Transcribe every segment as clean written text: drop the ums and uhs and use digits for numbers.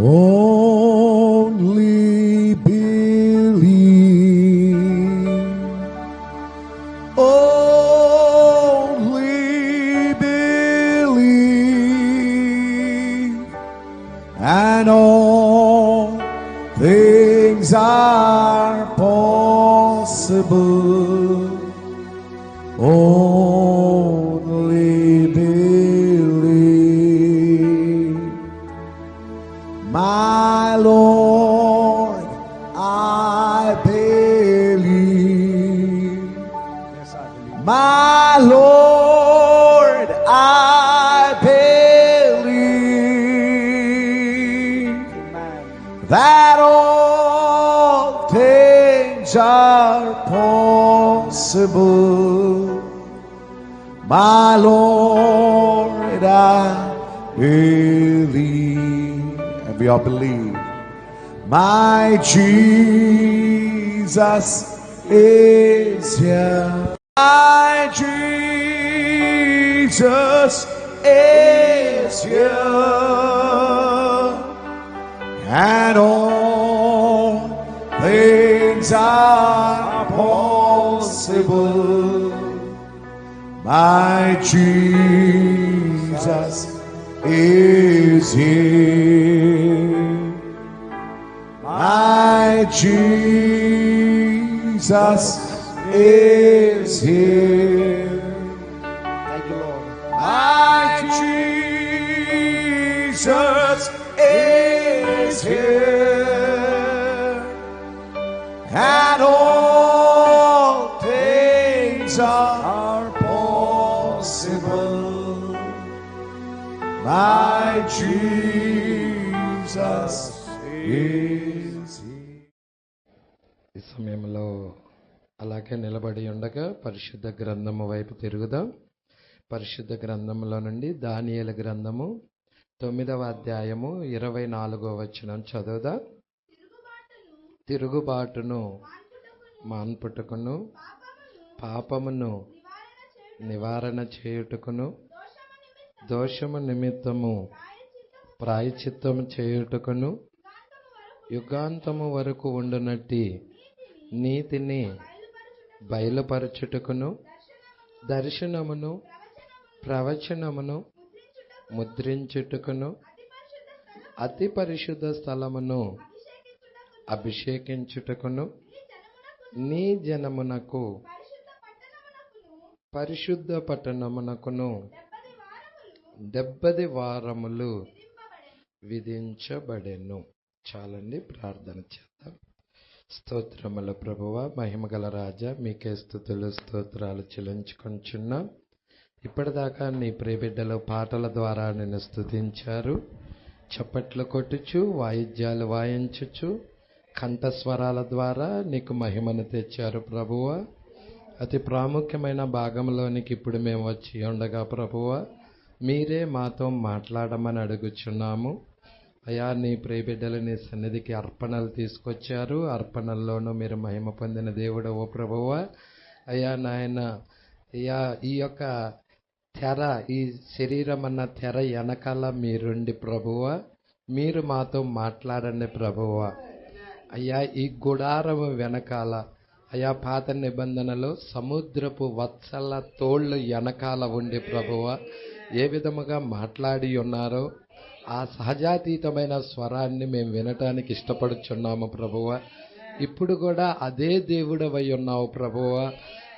Only believe. Only believe. And all things are possible. Only believe. My Lord, I believe. Yes, I believe. My Lord, I believe Amen. that all things are possible. My Lord, I believe. And we all believe. My Jesus is here. My Jesus is here. And all things are possible. My Jesus is here. My Jesus is here. Thank you, Lord. My Jesus is here. And all things are possible. My Jesus is here. ఈ సమయంలో అలాగే నిలబడి ఉండగా పరిశుద్ధ గ్రంథము వైపు తిరుగుదాం. పరిశుద్ధ గ్రంథములో నుండి దానియేలు గ్రంథము 9వ అధ్యాయము 24వ వచనం చదువుదా. తిరుగుబాటును మాన్పుటకును పాపమును నివారణ చేయుటకును దోషము నిమిత్తము ప్రాయశ్చిత్తము చేయుటకును యుగాంతము వరకు ఉండునట్టి నీతిని బయలుపరచుటకును దర్శనమును ప్రవచనమును ముద్రించుటకును అతి పరిశుద్ధ స్థలమును అభిషేకించుటకును నీ జనమునకు పరిశుద్ధ పట్టణమునకును 70 వారములు విధించబడెను. చాలండి, ప్రార్థన చేద్దాం. స్తోత్రముల ప్రభువా, మహిమగల రాజా, మీకే స్తుతులు స్తోత్రాలు చెల్లించుకొంచున్నాం. ఇప్పటిదాకా నీ ప్రియబిడ్డలు పాటల ద్వారా నిన్ను స్తుతించారు. చప్పట్లు కొట్టుచు వాయిద్యాలు వాయించుచు కంఠస్వరాల ద్వారా నీకు మహిమను తెచ్చారు ప్రభువా. అతి ప్రాముఖ్యమైన భాగంలోనికి ఇప్పుడు మేము వచ్చి ఉండగా ప్రభువా, మీరే మాతో మాట్లాడమని అడుగుచున్నాము. అయా, నీ ప్రియబిడ్డలు నీ సన్నిధికి అర్పణలు తీసుకొచ్చారు. అర్పణల్లోనూ మీరు మహిమ పొందిన దేవుడు ఓ ప్రభువా. అయ్యా నాయన, అయ్యా ఈ యొక్క తెర, ఈ శరీరం అన్న తెర వెనకాల మీరుండి ప్రభువా, మీరు మాతో మాట్లాడండి ప్రభువా. అయ్యా, ఈ గుడారము వెనకాల, అయ్యా పాత నిబంధనలో సముద్రపు వత్సల తోళ్ళు వెనకాల ఉండి ప్రభువా ఏ విధముగా మాట్లాడి ఉన్నారో ఆ సహజాతీతమైన స్వరాన్ని మేము వినటానికి ఇష్టపడుచున్నాము ప్రభువా. ఇప్పుడు కూడా అదే దేవుడవై ఉన్నావు ప్రభువా.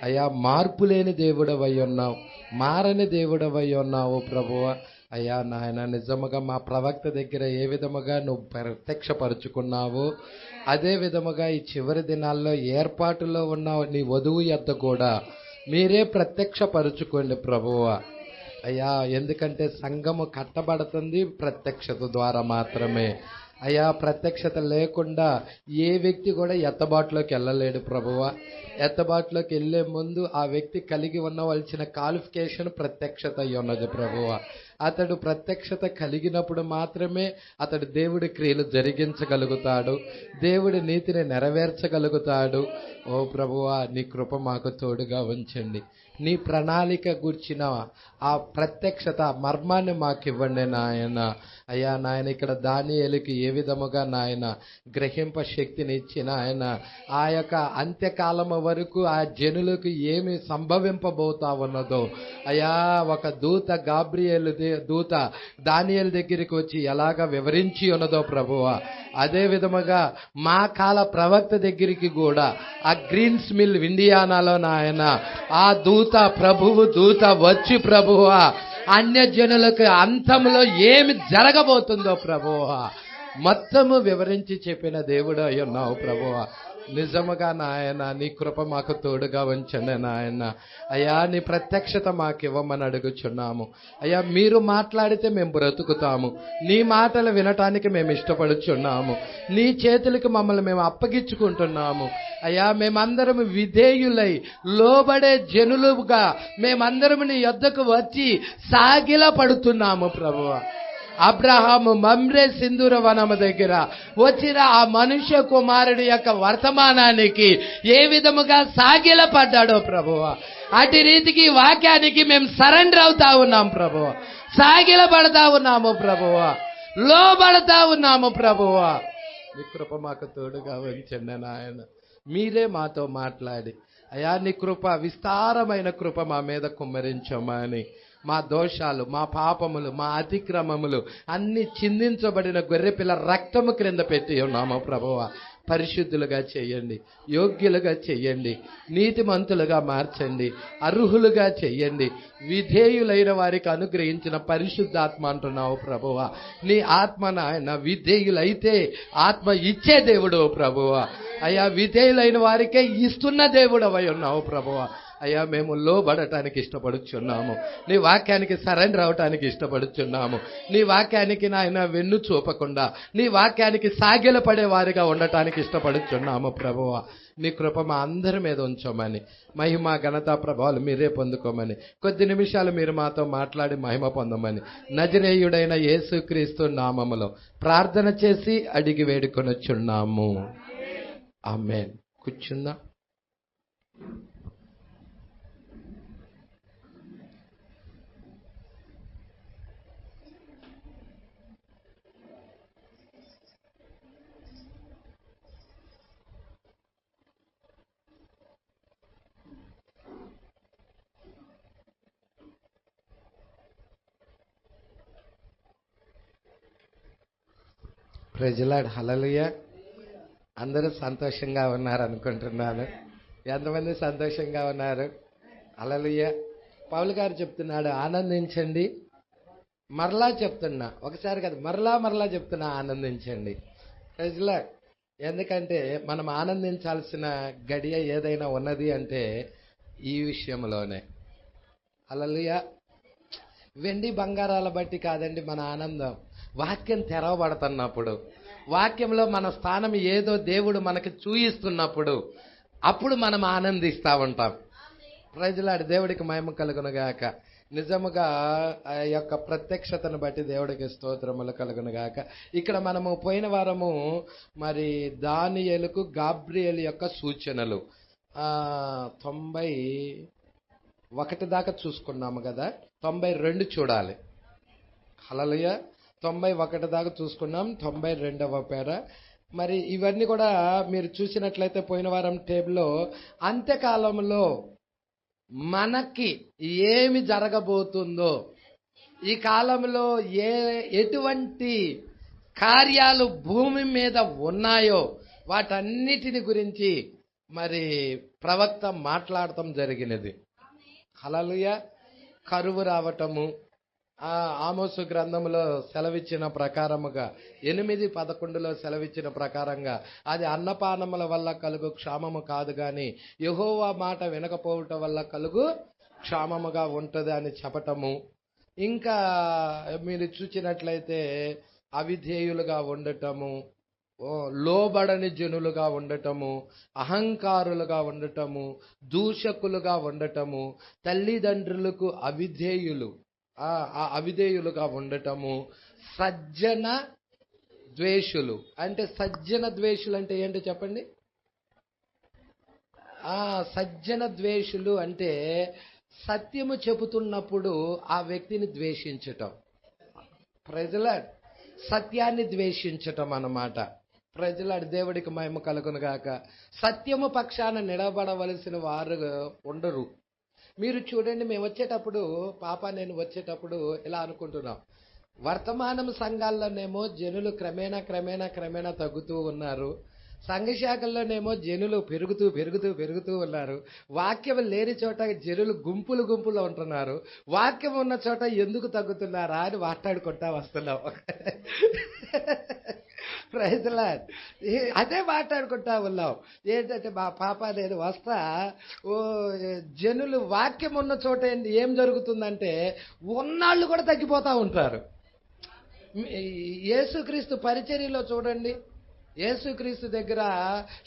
అయ్యా, మార్పు లేని దేవుడవై ఉన్నావు, మారని దేవుడవై ఉన్నావు ప్రభువా. అయ్యా నాయన, నిజముగా మా ప్రవక్త దగ్గర ఏ విధముగా నువ్వు ప్రత్యక్షపరుచుకున్నావో అదే విధముగా ఈ చివరి దినాల్లో ఏర్పాటులో ఉన్న నీ వధువు యొద్ద కూడా మీరే ప్రత్యక్షపరుచుకోండి ప్రభువా. అయ్యా, ఎందుకంటే సంఘము కట్టబడుతుంది ప్రత్యక్షత ద్వారా మాత్రమే. అయ్యా, ప్రత్యక్షత లేకుండా ఏ వ్యక్తి కూడా ఎత్తబాటులోకి వెళ్ళలేడు ప్రభువా. ఎత్తబాటులోకి వెళ్ళే ముందు ఆ వ్యక్తి కలిగి ఉండవలసిన క్వాలిఫికేషన్ ప్రత్యక్షత అయి ఉన్నది ప్రభువా. అతడు ప్రత్యక్షత కలిగినప్పుడు మాత్రమే అతడు దేవుడి క్రియలు జరిగించగలుగుతాడు, దేవుడి నీతిని నెరవేర్చగలుగుతాడు. ఓ ప్రభువా, నీ కృప మాకు తోడుగా ఉంచండి. నీ ప్రణాళిక గూర్చిన ఆ ప్రత్యక్షత మర్మాన్ని మాకు ఇవ్వండి నాయన. అయ్యా నాయన, ఇక్కడ దానియేలుకి ఏ విధముగా నాయన గ్రహింప శక్తిని ఇచ్చిన ఆయన ఆ యొక్క అంత్యకాలము వరకు ఆ జనులకు ఏమి సంభవింపబోతా ఉన్నదో అయ్యా, ఒక దూత గాబ్రియేలు దూత దానియేలు దగ్గరికి వచ్చి ఎలాగ వివరించి ఉన్నదో ప్రభువా, అదే విధముగా మా కాల ప్రవక్త దగ్గరికి కూడా ఆ గ్రీన్స్ మిల్ ఇండియానాలో నాయన ఆ ప్రభువు దూత వచ్చి ప్రభువా అన్యజనులకు అంతంలో ఏమి జరగబోతుందో ప్రభువా మొత్తము వివరించి చెప్పిన దేవుడు అయ్యున్నావు ప్రభువా. నిజముగా నాయన నీ కృప మాకు తోడుగా ఉంచండి నాయన. అయ్యా, నీ ప్రత్యక్షత మాకు ఇవ్వమని అడుగుచున్నాము. అయ్యా, మీరు మాట్లాడితే మేము బ్రతుకుతాము. నీ మాటలు వినటానికి మేము ఇష్టపడుచున్నాము. నీ చేతులకు మమ్మల్ని మేము అప్పగించుకుంటున్నాము. అయ్యా, మేమందరం విధేయులై లోబడే జనులుగా మేమందరం నీ యొద్దకు వచ్చి సాగిల పడుతున్నాము ప్రభువా. అబ్రహాము మమ్రే సింధూర వనము దగ్గర వచ్చిన ఆ మనుష్య కుమారుడి యొక్క వర్తమానానికి ఏ విధముగా సాగిల పడ్డాడో ప్రభువా, అటు రీతికి వాక్యానికి మేము సరెండర్ అవుతా ఉన్నాం ప్రభువా, సాగిల పడతా ఉన్నాము ప్రభువా, లోబడతా ఉన్నాము ప్రభువా. నీ కృప మాకు తోడుగా ఉంచండి నాయన. మీరే మాతో మాట్లాడి అయా నీ కృప విస్తారమైన కృప మా మీద కుమ్మరించమని, మా దోషాలు, మా పాపములు, మా అతిక్రమములు అన్ని చిందించబడిన గొర్రెపిల్ల రక్తము క్రింద పెట్టి ఉన్నాము ప్రభువా. పరిశుద్ధులుగా చేయండి, యోగ్యులుగా చేయండి, నీతిమంతులుగా మార్చండి, అర్హులుగా చేయండి, విధేయులైన వారికి అనుగ్రహించిన పరిశుద్ధాత్మ అంటున్నావు ప్రభువా. నీ ఆత్మ నాయన విధేయులైతే ఆత్మ ఇచ్చే దేవుడు ప్రభువా. అయ్యా, విధేయులైన వారికే ఇస్తున్న దేవుడు అయి ఉన్నావు ప్రభువా. అయ్యా, మేము లోబడటానికి ఇష్టపడుచున్నాము. నీ వాక్యానికి సరెండర్ అవటానికి ఇష్టపడుచున్నాము. నీ వాక్యానికి నాయన వెన్ను చూపకుండా నీ వాక్యానికి సాగిల పడే వారిగా ఉండటానికి ఇష్టపడుచున్నాము ప్రభువా. నీ కృప మా అందరి మీద ఉంచమని, మహిమ ఘనత ప్రభావాలు మీరే పొందుకోమని, కొద్ది నిమిషాలు మీరు మాతో మాట్లాడి మహిమ పొందమని నజరేయుడైన యేసుక్రీస్తు నామములో ప్రార్థన చేసి అడిగి వేడుకొనొచ్చున్నాము. ఆమేన్. కూర్చుందాం. Praise the lord. హల్లెలూయా. అందరూ సంతోషంగా ఉన్నారు అనుకుంటున్నాను. ఎంతమంది సంతోషంగా ఉన్నారు? హల్లెలూయా. పౌలు గారు చెప్తున్నాడు, ఆనందించండి. మరలా చెప్తున్నా, ఒకసారి కాదు మరలా చెప్తున్నా, ఆనందించండి. Praise the lord. ఎందుకంటే మనం ఆనందించాల్సిన గడియ ఏదైనా ఉన్నది అంటే ఈ విషయంలోనే. హల్లెలూయా. వెండి బంగారాల బట్టి కాదండి మన ఆనందం. వాక్యం తెరవబడుతున్నప్పుడు, వాక్యంలో మన స్థానం ఏదో దేవుడు మనకి చూయిస్తున్నప్పుడు అప్పుడు మనం ఆనందిస్తూ ఉంటాం. Praise the lord. దేవుడికి మహిమ కలుగునుగాక. నిజముగా ఆ యొక్క ప్రత్యక్షతను బట్టి దేవుడికి స్తోత్రములు కలుగునుగాక. ఇక్కడ మనము పోయిన వారము మరి దానియేలుకు గాబ్రియేలు యొక్క సూచనలు 91 దాకా చూసుకున్నాము కదా. 92 చూడాలి. హల్లెలూయా. 91 దాకా చూసుకున్నాం. 92వ పేర. మరి ఇవన్నీ కూడా మీరు చూసినట్లయితే పోయిన వారం టేబుల్లో అంత్యకాలంలో మనకి ఏమి జరగబోతుందో, ఈ కాలంలో ఎటువంటి కార్యాలు భూమి మీద ఉన్నాయో వాటన్నిటిని గురించి మరి ప్రవక్త మాట్లాడటం జరిగినది. హల్లెలూయా. కరువు రావటము, ఆమోసు గ్రంథంలో సెలవిచ్చిన ప్రకారముగా 8:11లో సెలవిచ్చిన ప్రకారంగా అది అన్నపానముల వల్ల కలుగు క్షామము కాదు గాని యెహోవా మాట వినకపోవటం వల్ల కలుగు క్షామముగా ఉంటుంది అని చెప్పటము. ఇంకా మీరు చూసినట్లయితే అవిధేయులుగా ఉండటము, లోబడని జనులుగా ఉండటము, అహంకారులుగా ఉండటము, దూషకులుగా ఉండటము, తల్లిదండ్రులకు అవిధేయులుగా ఉండటము, సజ్జన ద్వేషులు. అంటే సజ్జన ద్వేషులు అంటే ఏంటో చెప్పండి. సజ్జన ద్వేషులు అంటే సత్యము చెబుతున్నప్పుడు ఆ వ్యక్తిని ద్వేషించటం. ప్రజల సత్యాన్ని ద్వేషించటం అన్నమాట. ప్రజలాడు దేవుడికి మహిమ కలుగును గాక. సత్యము పక్షాన నిలబడవలసిన వారు ఉండరు. మీరు చూడండి, మేము వచ్చేటప్పుడు నేను వచ్చేటప్పుడు ఇలా అనుకుంటున్నాం, వర్తమానం సంఘాల్లోనేమో జనులు క్రమేణా తగ్గుతూ ఉన్నారు, సంఘ శాఖల్లోనేమో జనులు పెరుగుతూ ఉన్నారు. వాక్యం లేని చోట జనులు గుంపులు ఉంటున్నారు. వాక్యం ఉన్న చోట ఎందుకు తగ్గుతున్నారా అని మాట్లాడుకుంటా వస్తున్నాం. Praise lord. అదే మాట్లాడుకుంటా ఉన్నాం. ఏంటంటే మా నేను వస్తా, జనులు వాక్యం ఉన్న చోట ఏం జరుగుతుందంటే ఉన్నాళ్ళు కూడా తగ్గిపోతా ఉంటారు. యేసుక్రీస్తు పరిచర్యలో చూడండి, యేసుక్రీస్తు దగ్గర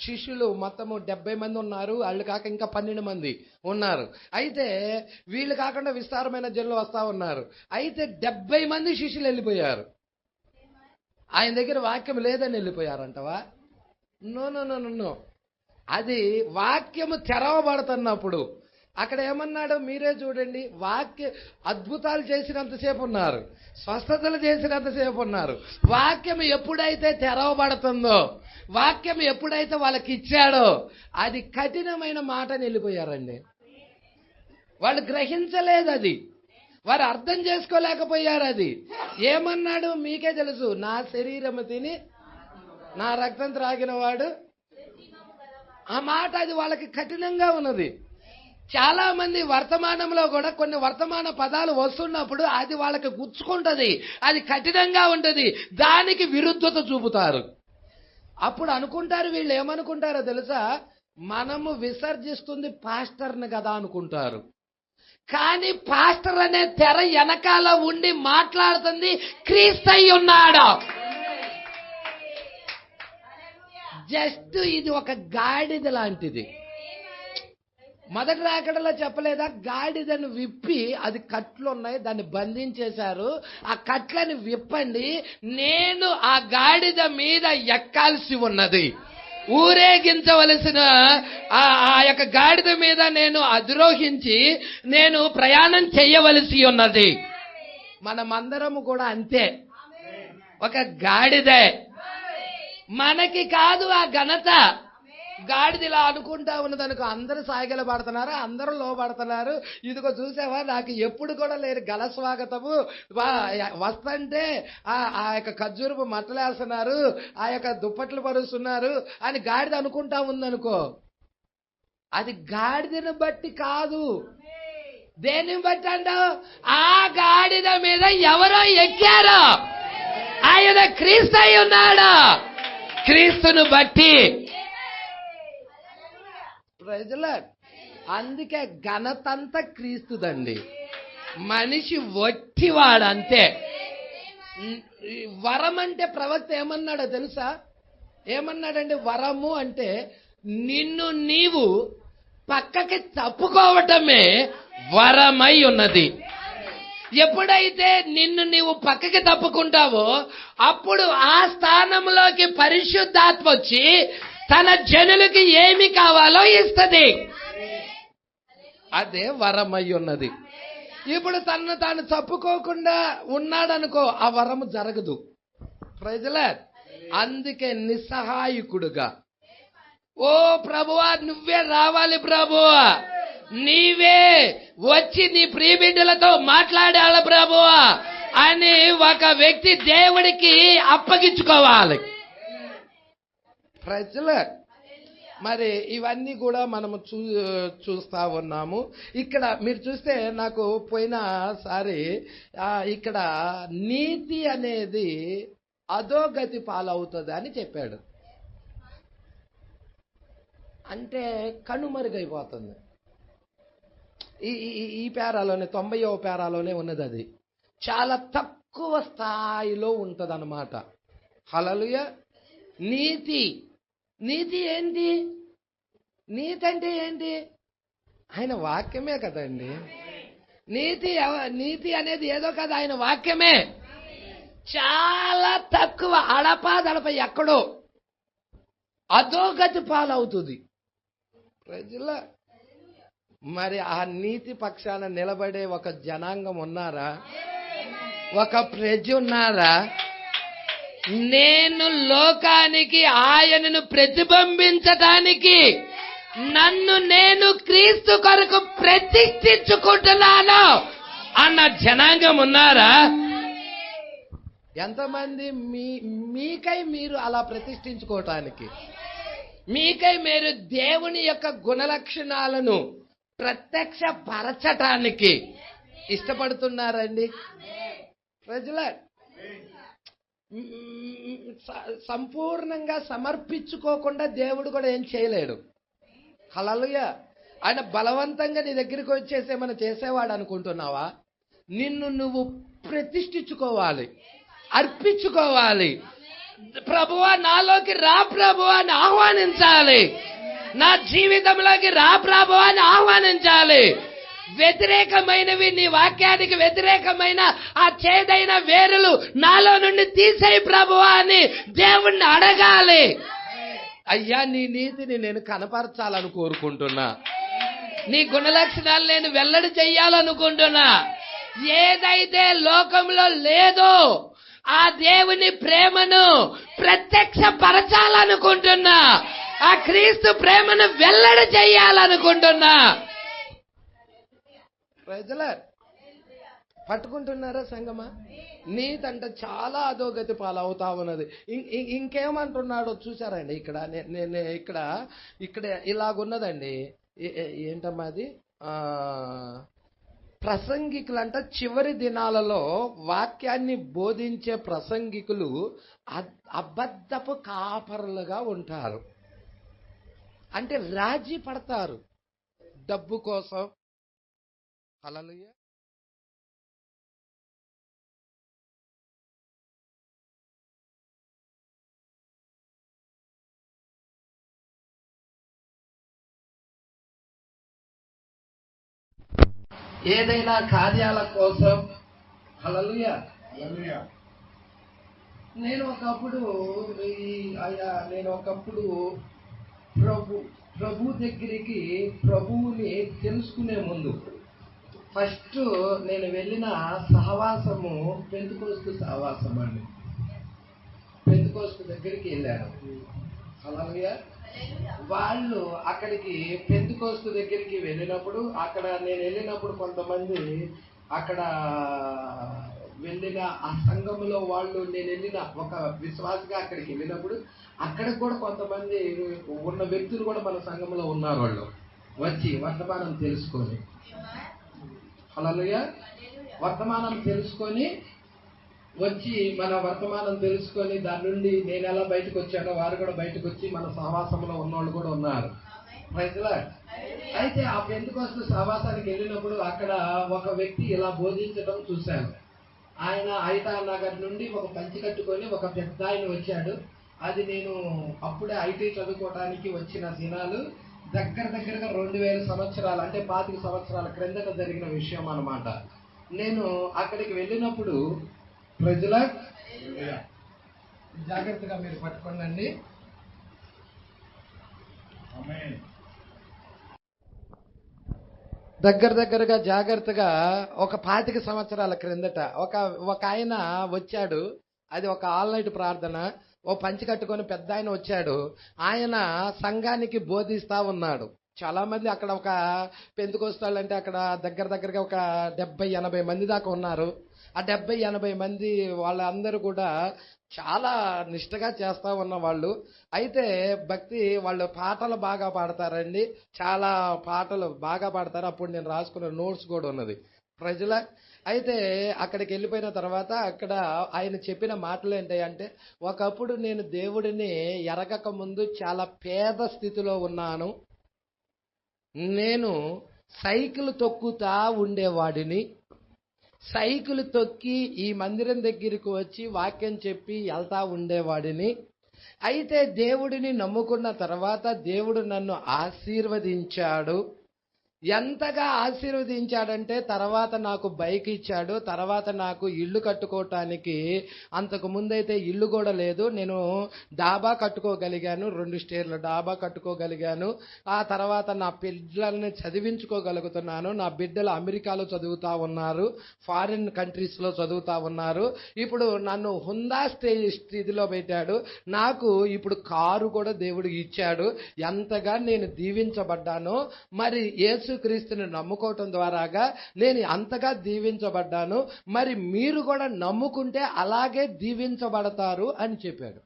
శిష్యులు మొత్తము 70 మంది ఉన్నారు. వాళ్ళు కాక ఇంకా 12 మంది ఉన్నారు. అయితే వీళ్ళు కాకుండా విస్తారమైన జనులు వస్తా ఉన్నారు. అయితే 70 మంది శిష్యులు వెళ్ళిపోయారు. ఆయన దగ్గర వాక్యం లేదని వెళ్ళిపోయారంటవా? నో. అది వాక్యము తెరవబడుతున్నప్పుడు అక్కడ ఏమన్నాడు మీరే చూడండి. అద్భుతాలు చేసినంతసేపు ఉన్నారు, స్వస్థతలు చేసినంతసేపు ఉన్నారు. వాక్యం ఎప్పుడైతే తెరవబడుతుందో, వాక్యం ఎప్పుడైతే వాళ్ళకి ఇచ్చాడో, అది కఠినమైన మాటని వెళ్ళిపోయారండి. వాళ్ళు గ్రహించలేదు, అది వారు అర్థం చేసుకోలేకపోయారు. అది ఏమన్నాడు మీకే తెలుసు, నా శరీరము తిని నా రక్తం త్రాగిన వాడు, ఆ మాట అది వాళ్ళకి కఠినంగా ఉన్నది. చాలా మంది వర్తమానంలో కూడా కొన్ని వర్తమాన పదాలు వస్తున్నప్పుడు అది వాళ్ళకి గుచ్చుకుంటది, అది కఠినంగా ఉంటుంది, దానికి విరుద్ధత చూపుతారు. అప్పుడు అనుకుంటారు, వీళ్ళు ఏమనుకుంటారో తెలుసా, మనము విసర్జిస్తుంది పాస్టర్ని కదా అనుకుంటారు. కానీ పాస్టర్ అనే తెర వెనకాల ఉండి మాట్లాడుతుంది క్రీస్తయి ఉన్నాడు. జస్ట్ ఇది ఒక గాడిద లాంటిది. మొదటి రాకడలో చెప్పలేదా, గాడిదను విప్పి, అది కట్లు ఉన్నాయి, దాన్ని బంధించేశారు, ఆ కట్లని విప్పండి, నేను ఆ గాడిద మీద ఎక్కాల్సి ఉన్నది, ఊరేగించవలసిన ఆ యొక్క గాడిద మీద నేను అధిరోహించి నేను ప్రయాణం చేయవలసి ఉన్నది. మనమందరము కూడా అంతే, ఒక గాడిదే. మనకి కాదు ఆ ఘనత. గాడిద ఇలా అనుకుంటా ఉన్నదనుకో, అందరూ సాగిల పడుతున్నారు, అందరూ లోపడుతున్నారు. ఇదిగో చూసావా, నాకు ఎప్పుడు కూడా లేని ఘన స్వాగతము, వస్తంటే ఆ యొక్క ఖర్జూరపు మట్టలేస్తున్నారు, ఆ యొక్క దుప్పట్లు పరుస్తున్నారు అని గాడిద అనుకుంటా ఉందనుకో, అది గాడిదను బట్టి కాదు. దేన్ని బట్టి అంటావు? ఆ గాడిద మీద ఎవరో ఎక్కారో, ఆయన క్రీస్తు అయి ఉన్నాడు. క్రీస్తును బట్టి. అందుకే ఘనతంతా క్రీస్తుదండి. మనిషి వట్టివాడు అంతే. వరం అంటే ప్రవక్త ఏమన్నాడో తెలుసా? ఏమన్నాడంటే, వరము అంటే నిన్ను నీవు పక్కకి తప్పుకోవటమే వరమై ఉన్నది. ఎప్పుడైతే నిన్ను నీవు పక్కకి తప్పుకుంటావో అప్పుడు ఆ స్థానంలోకి పరిశుద్ధాత్మ వచ్చి తన జనులకి ఏమి కావాలో ఇస్తది. అదే వరమై ఉన్నది. ఇప్పుడు తనను తాను తప్పుకోకుండా ఉన్నాడనుకో, ఆ వరము జరగదు. ప్రజలే, అందుకే నిస్సహాయకుడుగా, ఓ ప్రభువా నువ్వే రావాలి ప్రభువా, నీవే వచ్చి నీ ప్రియబిడ్డలతో మాట్లాడాలి ప్రభువా అని ఒక వ్యక్తి దేవుడికి అప్పగించుకోవాలి. ప్రజలే, మరి ఇవన్నీ కూడా మనము చూస్తా ఉన్నాము. ఇక్కడ మీరు చూస్తే నాకు పోయినసారి ఇక్కడ నీతి అనేది అధోగతి పాలవుతుంది అని చెప్పాడు. అంటే కనుమరుగైపోతుంది. ఈ పేరాలోనే 90వ పేరాలోనే ఉన్నది. అది చాలా తక్కువ స్థాయిలో ఉంటది అన్నమాట. హల్లెలూయా. నీతి ఏంటి? నీతి అంటే ఏంటి? ఆయన వాక్యమే కదండి. నీతి అనేది ఏదో కదా, ఆయన వాక్యమే. చాలా తక్కువ, అడపా ఎక్కడో అధోగతి పాలవుతుంది. ప్రజల మరి ఆ నీతి పక్షాన నిలబడే ఒక జనాంగం ఉన్నారా? ఒక ప్రజ ఉన్నారా? నేను లోకానికి ఆయనను ప్రతిబింబించటానికి నన్ను నేను క్రీస్తు కొరకు ప్రతిష్ఠించుకుంటున్నాను అన్న జనాంగం ఉన్నారా? ఎంతమంది మీకై మీరు అలా ప్రతిష్ఠించుకోవటానికి, మీకై మీరు దేవుని యొక్క గుణలక్షణాలను ప్రత్యక్షపరచటానికి ఇష్టపడుతున్నారండి? ప్రజల సంపూర్ణంగా సమర్పించుకోకుండా దేవుడు కూడా ఏం చేయలేడు. హల్లెలూయా. ఆయన బలవంతంగా నీ దగ్గరికి వచ్చేసేమని చేసేవాడు అనుకుంటున్నావా? నిన్ను నువ్వు ప్రతిష్ఠించుకోవాలి, అర్పించుకోవాలి. ప్రభువా నాలోకి రా ప్రభువా అని ఆహ్వానించాలి. నా జీవితంలోకి రా ప్రభువా అని ఆహ్వానించాలి. వ్యతిరేకమైనవి, నీ వాక్యానికి వ్యతిరేకమైన ఆ చేదైన వేరులు నాలో నుండి తీసేయి ప్రభువా అని దేవుణ్ణి అడగాలి. అయ్యా నీ నీతిని నేను కనపరచాలని కోరుకుంటున్నా, నీ గుణలక్షణాలు నేను వెల్లడి చెయ్యాలనుకుంటున్నా. ఏదైతే లోకంలో లేదో ఆ దేవుని ప్రేమను ప్రత్యక్షపరచాలనుకుంటున్నా, ఆ క్రీస్తు ప్రేమను వెల్లడి చెయ్యాలనుకుంటున్నా. ప్రజల పట్టుకుంటున్నారా సంగమా? నీతంట చాలా అధోగతి పాలవుతా ఉన్నది. ఇంకేమంటున్నాడో చూసారండి? ఇక్కడ నేను ఇక్కడ ఇలాగున్నదండి. ఏంటమ్మా అది? ప్రసంగికులంట చివరి దినాలలో వాక్యాన్ని బోధించే ప్రసంగికులు అబద్ధపు కాపరులుగా ఉంటారు. అంటే రాజీ పడతారు డబ్బు కోసం. హల్లెలూయా. ఏదైనా కార్యాల కోసం. హల్లెలూయా. నేను ఒకప్పుడు ప్రభు దగ్గరికి ప్రభువుని తెలుసుకునే ముందు ఫస్ట్ నేను వెళ్ళిన సహవాసము పెంతెకోస్తు సహవాసం అండి. పెంతెకోస్తు దగ్గరికి వెళ్ళాను. హల్లెలూయా. వాళ్ళు అక్కడికి పెంతెకోస్తు దగ్గరికి వెళ్ళినప్పుడు, నేను వెళ్ళినప్పుడు కొంతమంది అక్కడ వెళ్ళిన ఆ సంఘములో వాళ్ళు, నేను వెళ్ళిన ఒక విశ్వాసగా అక్కడికి వెళ్ళినప్పుడు అక్కడికి కూడా కొంతమంది ఉన్న వ్యక్తులు కూడా మన సంఘంలో ఉన్నారు. వాళ్ళు వచ్చి వర్తమానం తెలుసుకొని, హల్లెలూయా, వర్తమానం తెలుసుకొని వచ్చి మన వర్తమానం తెలుసుకొని దాని నుండి నేను ఎలా బయటకు వచ్చానో వారు కూడా బయటకు వచ్చి మన సహవాసంలో ఉన్నవాళ్ళు కూడా ఉన్నారు. అయితే ఆ పెంతెకోస్తు సహవాసానికి వెళ్ళినప్పుడు అక్కడ ఒక వ్యక్తి ఇలా బోధించడం చూశాను. ఆయన ఐతా నగర్ నుండి ఒక పంచి కట్టుకొని ఒక పెద్ద ఆయన వచ్చాడు. అది నేను అప్పుడే ఐటీ చదువుకోవడానికి వచ్చిన దినాలు, దగ్గరగా 2000 సంవత్సరాలు, అంటే 25 సంవత్సరాల క్రిందట జరిగిన విషయం అన్నమాట. నేను అక్కడికి వెళ్ళినప్పుడు ప్రజల జాగ్రత్తగా మీరు పట్టుకోండి. దగ్గరగా జాగ్రత్తగా ఒక 25 సంవత్సరాల క్రిందట ఒక ఆయన వచ్చాడు. అది ఒక ఆల్ నైట్ ప్రార్థన. ఓ పంచి కట్టుకొని పెద్ద ఆయన వచ్చాడు. ఆయన సంఘానికి బోధిస్తా ఉన్నాడు. చాలా మంది అక్కడ ఒక పెంతెకోస్తు అంటే అక్కడ దగ్గరగా ఒక 70-80 మంది దాకా ఉన్నారు. ఆ 70-80 మంది వాళ్ళందరూ కూడా చాలా నిష్ఠగా చేస్తా ఉన్న వాళ్ళు. అయితే భక్తి వాళ్ళు పాటలు బాగా పాడతారండి. చాలా పాటలు బాగా పాడతారు. అప్పుడు నేను రాసుకున్న నోట్స్ కూడా ఉన్నది. ప్రజల అయితే అక్కడికి వెళ్ళిపోయిన తర్వాత అక్కడ ఆయన చెప్పిన మాటలు ఏంటంటే, ఒకప్పుడు నేను దేవుడిని ఎరగక ముందు చాలా పేద స్థితిలో ఉన్నాను. నేను సైకిల్ తొక్కుతా ఉండేవాడిని. సైకిల్ తొక్కి ఈ మందిరం దగ్గరికి వచ్చి వాక్యం చెప్పి వెళ్తా ఉండేవాడిని. అయితే దేవుడిని నమ్ముకున్న తర్వాత దేవుడు నన్ను ఆశీర్వదించాడు. ఎంతగా ఆశీర్వదించాడంటే తర్వాత నాకు బైక్ ఇచ్చాడు, తర్వాత నాకు ఇల్లు కట్టుకోవటానికి, అంతకు ముందైతే ఇల్లు కూడా లేదు, నేను డాబా కట్టుకోగలిగాను, 2 స్టేర్ల డాబా కట్టుకోగలిగాను. ఆ తర్వాత నా పిల్లల్ని చదివించుకోగలుగుతున్నాను. నా బిడ్డలు అమెరికాలో చదువుతా ఉన్నారు, ఫారిన్ కంట్రీస్లో చదువుతా ఉన్నారు. ఇప్పుడు నన్ను హుందా స్థితిలో పెట్టాడు. నాకు ఇప్పుడు కారు కూడా దేవుడు ఇచ్చాడు. ఎంతగా నేను దీవించబడ్డానో. మరి యేసుక్రీస్తుని నమ్ముకోవటం ద్వారాగా నేను అంతగా దీవించబడ్డాను. మరి మీరు కూడా నమ్ముకుంటే అలాగే దీవించబడతారు అని చెప్పాడు.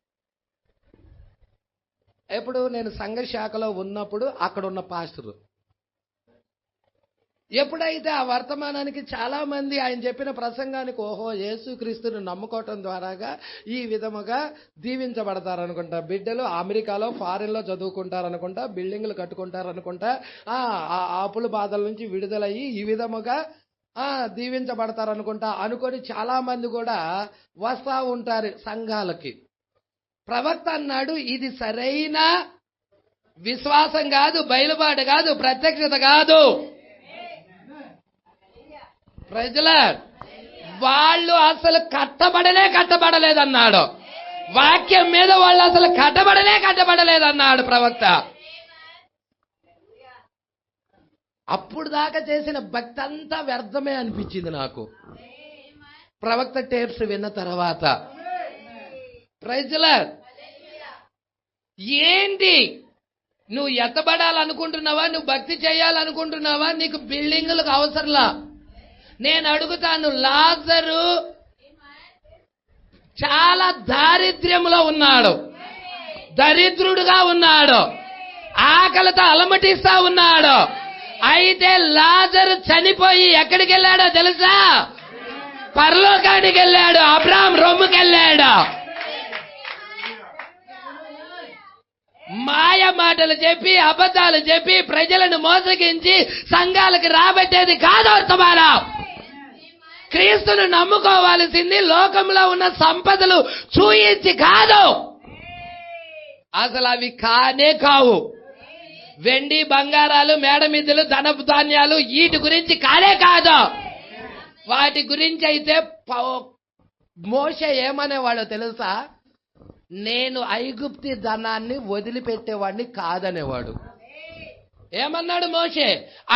ఎప్పుడు నేను సంఘ శాఖలో ఉన్నప్పుడు అక్కడ ఉన్న పాస్టరు ఎప్పుడైతే ఆ వర్తమానానికి చాలా మంది ఆయన చెప్పిన ప్రసంగానికి ఓహో యేసుక్రీస్తుని నమ్ముకోవటం ద్వారాగా ఈ విధముగా దీవించబడతారనుకుంటా, బిడ్డలు అమెరికాలో ఫారిన్లో చదువుకుంటారనుకుంటా, బిల్డింగ్లు కట్టుకుంటారనుకుంటా, అప్పుల బాధల నుంచి విడుదలయ్యి ఈ విధముగా దీవించబడతారనుకుంటా అనుకొని చాలా మంది కూడా వస్తూ ఉంటారు సంఘాలకి. ప్రవక్త అన్నాడు, ఇది సరైన విశ్వాసం కాదు, బయలుబాటు కాదు, ప్రత్యక్షత కాదు. ప్రజల వాళ్ళు అసలు కట్టబడలేదన్నాడు. వాక్యం మీద వాళ్ళు అసలు కట్టబడలేదన్నాడు ప్రవక్త. అప్పుడు దాకా చేసిన భక్తి అంతా వ్యర్థమే అనిపించింది నాకు ప్రవక్త టేప్స్ విన్న తర్వాత. ప్రజల ఏంటి, నువ్వు ఎత్తబడాలనుకుంటున్నావా, నువ్వు భక్తి చేయాలనుకుంటున్నావా, నీకు బిల్డింగులకు అవసరంలా. నేను అడుగుతాను, లాజరు చాలా దారిద్ర్యంలో ఉన్నాడు, దరిద్రుడుగా ఉన్నాడు, ఆకలితో అలమటిస్తా ఉన్నాడు. అయితే లాజరు చనిపోయి ఎక్కడికి వెళ్ళాడో తెలుసా? పరలోకానికి వెళ్ళాడు, అబ్రాహాం రొమ్ముకి వెళ్ళాడు. మాయ మాటలు చెప్పి, అబద్ధాలు చెప్పి, ప్రజలను మోసగించి సంఘాలకు రాబట్టేది కాదు వర్తమానం. క్రీస్తును నమ్ముకోవాల్సింది లోకంలో ఉన్న సంపదలు చూయించి కాదు, అసలు అవి కానే కావు. వెండి బంగారాలు, మేడమిద్దలు, ధనపు ధాన్యాలు వీటి గురించి కానే కాదు. వాటి గురించి అయితే మోషే ఏమనేవాడో తెలుసా? నేను ఐగుప్తి ధనాన్ని వదిలిపెట్టేవాడిని కాదనేవాడు. ఏమన్నాడు మోషే?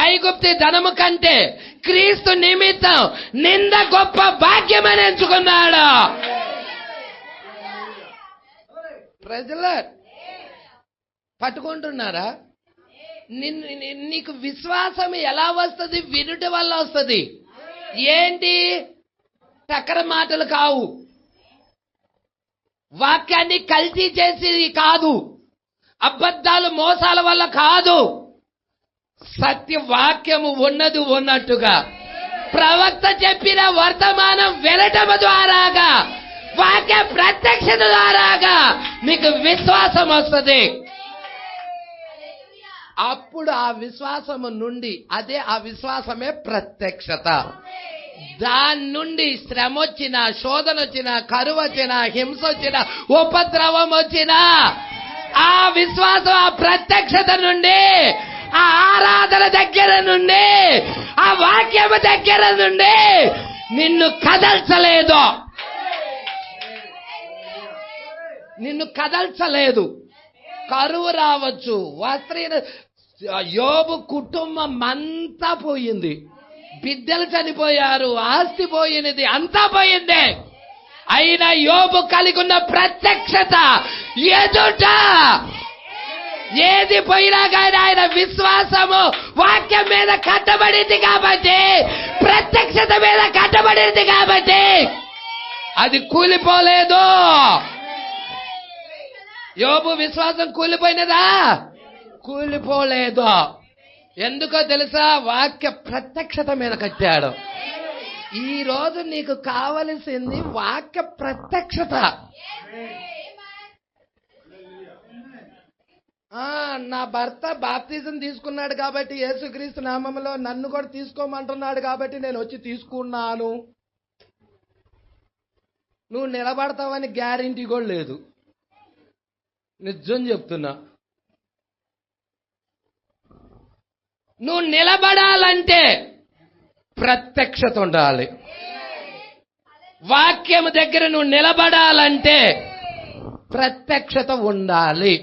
ఐగుప్తి ధనము కంటే క్రీస్తు నిమిత్తం నింద గొప్ప భాగ్యమని ఎంచుకున్నాడు. ప్రజలు పట్టుకుంటున్నారా? నీకు విశ్వాసం ఎలా వస్తుంది? వినుట వల్ల వస్తుంది. ఏంటి? చక్కెర మాటలు కావు, వాక్యాన్ని కల్తీ చేసి కాదు, అబద్ధాలు మోసాల వల్ల కాదు. సత్య వాక్యము ఉన్నది ఉన్నట్టుగా ప్రవక్త చెప్పిన వర్తమానం వినటం ద్వారాగా, వాక్య ప్రత్యక్షత ద్వారాగా మీకు విశ్వాసం వస్తుంది. అప్పుడు ఆ విశ్వాసము నుండి ఆ విశ్వాసమే ప్రత్యక్షత. దాని నుండి శ్రమ వచ్చినా, శోధన వచ్చినా, కరువు వచ్చినా, హింస వచ్చినా, ఉపద్రవం వచ్చినా, ఆ విశ్వాసం ఆ ప్రత్యక్షత నుండి, ఆ ఆరాధన దగ్గర నుండి, ఆ వాక్యము దగ్గర నుండి నిన్ను కదల్చలేదు. కరువు రావచ్చు, యోబు కుటుంబం అంతా పోయింది, బిడ్డలు చనిపోయారు, ఆస్తి పోయినది, అంతా పోయింది. అయినా యోబు కలిగి ఉన్న ప్రత్యక్షత ఎదుట ఏది పోయినా కానీ ఆయన విశ్వాసము వాక్యం మీద కట్టబడింది కాబట్టి, ప్రత్యక్షత మీద కట్టబడింది కాబట్టి అది కూలిపోలేదు. యోబు విశ్వాసం కూలిపోయినదా? కూలిపోలేదు. ఎందుకో తెలుసా? వాక్య ప్రత్యక్షత మీద కట్టాడు. ఈ రోజు నీకు కావలసింది వాక్య ప్రత్యక్షత. నా భర్త బాప్తిజం తీసుకున్నాడు కాబట్టి, యేసుక్రీస్తు నామములో నన్ను కూడా తీసుకోమంటున్నాడు కాబట్టి నేను వచ్చి తీసుకున్నాను. నువ్వు నిలబడతావని గ్యారెంటీ కూడా లేదు. నిజం చెప్తున్నా, నువ్వు నిలబడాలంటే ప్రత్యక్షత ఉండాలి. వాక్యం దగ్గర నువ్వు నిలబడాలంటే ప్రత్యక్షత ఉండాలి.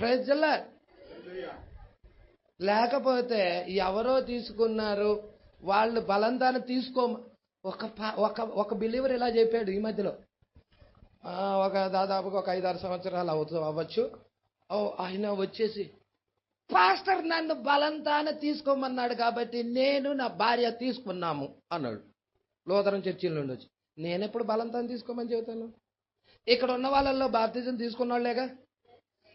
ప్రజల లేకపోతే ఎవరో తీసుకున్నారు, వాళ్ళు బలంతాన్ని తీసుకో. ఒక బిలీవర్ ఇలా చెప్పాడు ఈ మధ్యలో, దాదాపుగా ఒక 5-6 సంవత్సరాలు అవ్వచ్చు. ఆయన వచ్చేసి, పాస్టర్ నన్ను బలంతాన తీసుకోమన్నాడు కాబట్టి నేను నా భార్య తీసుకున్నాము అన్నాడు. లూథరన్ చర్చిల నుండి వచ్చి, నేనెప్పుడు బలంతాన్ని తీసుకోమని చెబుతాను? ఇక్కడ ఉన్న వాళ్ళల్లో బాప్తిజం తీసుకున్న వాళ్ళేగా.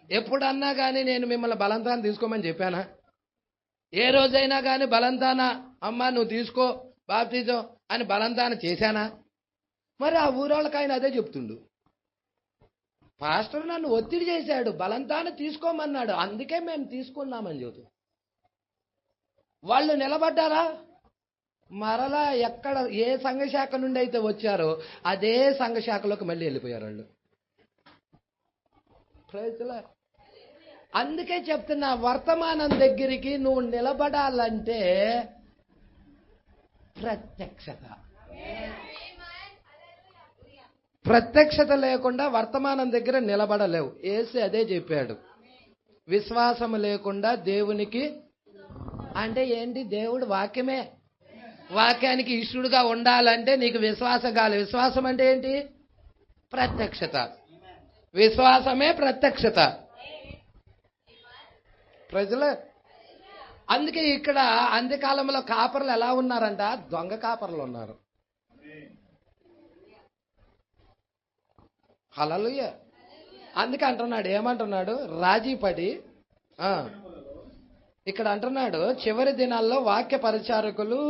ఎప్పుడన్నా కానీ నేను మిమ్మల్ని బలంతాన్ని తీసుకోమని చెప్పానా? ఏ రోజైనా కానీ బలంతాన అమ్మా నువ్వు తీసుకో బాప్తిజం అని బలంతాన చేశానా? మరి ఆ ఊరోళ్ళకి ఆయన అదే చెప్తుండు. పాస్టర్ నన్ను ఒత్తిడి చేశాడు, బలంతాన తీసుకోమన్నాడు, అందుకే మేము తీసుకున్నామని చెబుతాం. వాళ్ళు నిలబడ్డారా? మరలా ఎక్కడ ఏ సంఘశాఖ నుండి అయితే వచ్చారో అదే సంఘశాఖలోకి మళ్ళీ వెళ్ళిపోయారు వాళ్ళు. అందుకే చెప్తున్నా, వర్తమానం దగ్గరికి నువ్వు నిలబడాలంటే ప్రత్యక్షత లేకుండా వర్తమానం దగ్గర నిలబడలేవు. యేసు అదే చెప్పాడు. విశ్వాసం లేకుండా దేవునికి అంటే ఏంటి? దేవుడు వాక్యమే. వాక్యానికి ఇష్టడుగా ఉండాలంటే నీకు విశ్వాసం కావాలి. విశ్వాసం అంటే ఏంటి? ప్రత్యక్షత. విశ్వాసమే ప్రత్యక్షత. ప్రజలు అందుకే ఇక్కడ అంత్యకాలంలో కాపర్లు ఎలా ఉన్నారంట? దొంగ కాపర్లు ఉన్నారు. హల్లెలూయా. అందుకే అంటున్నాడు, ఏమంటున్నాడు? రాజీ పడి ఇక్కడ అంటున్నాడు, చివరి దినాల్లో వాక్య పరిచారకులు,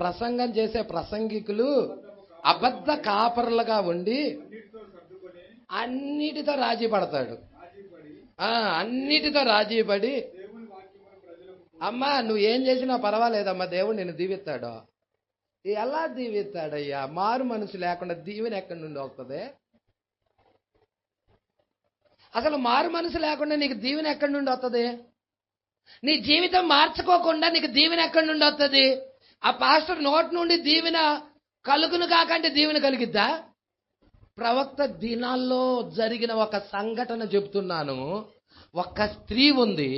ప్రసంగం చేసే ప్రసంగికులు అబద్ధ కాపర్లుగా ఉండి అన్నిటితో రాజీ పడతాడు. అన్నిటితో రాజీ పడి, అమ్మా నువ్వు ఏం చేసినా పర్వాలేదమ్మా, దేవుడు నిన్ను దీవిస్తాడు. ఎలా దీవిస్తాడయ్యా? మారు మనసు లేకుండా దీవెన ఎక్కడి నుండి వస్తుంది? అసలు మారు మనసు లేకుండా నీకు దీవెన ఎక్కడి నుండి వస్తుంది? నీ జీవితం మార్చుకోకుండా నీకు దీవెన ఎక్కడి నుండి వస్తుంది? ఆ పాస్టర్ నోటి నుండి దీవెన కలుగును కాకంటే దీవెన కలిగిద్దా? ప్రవక్త దినాల్లో జరిగిన ఒక సంఘటన చెప్తున్నాను. ఒక స్త్రీ ఉంది,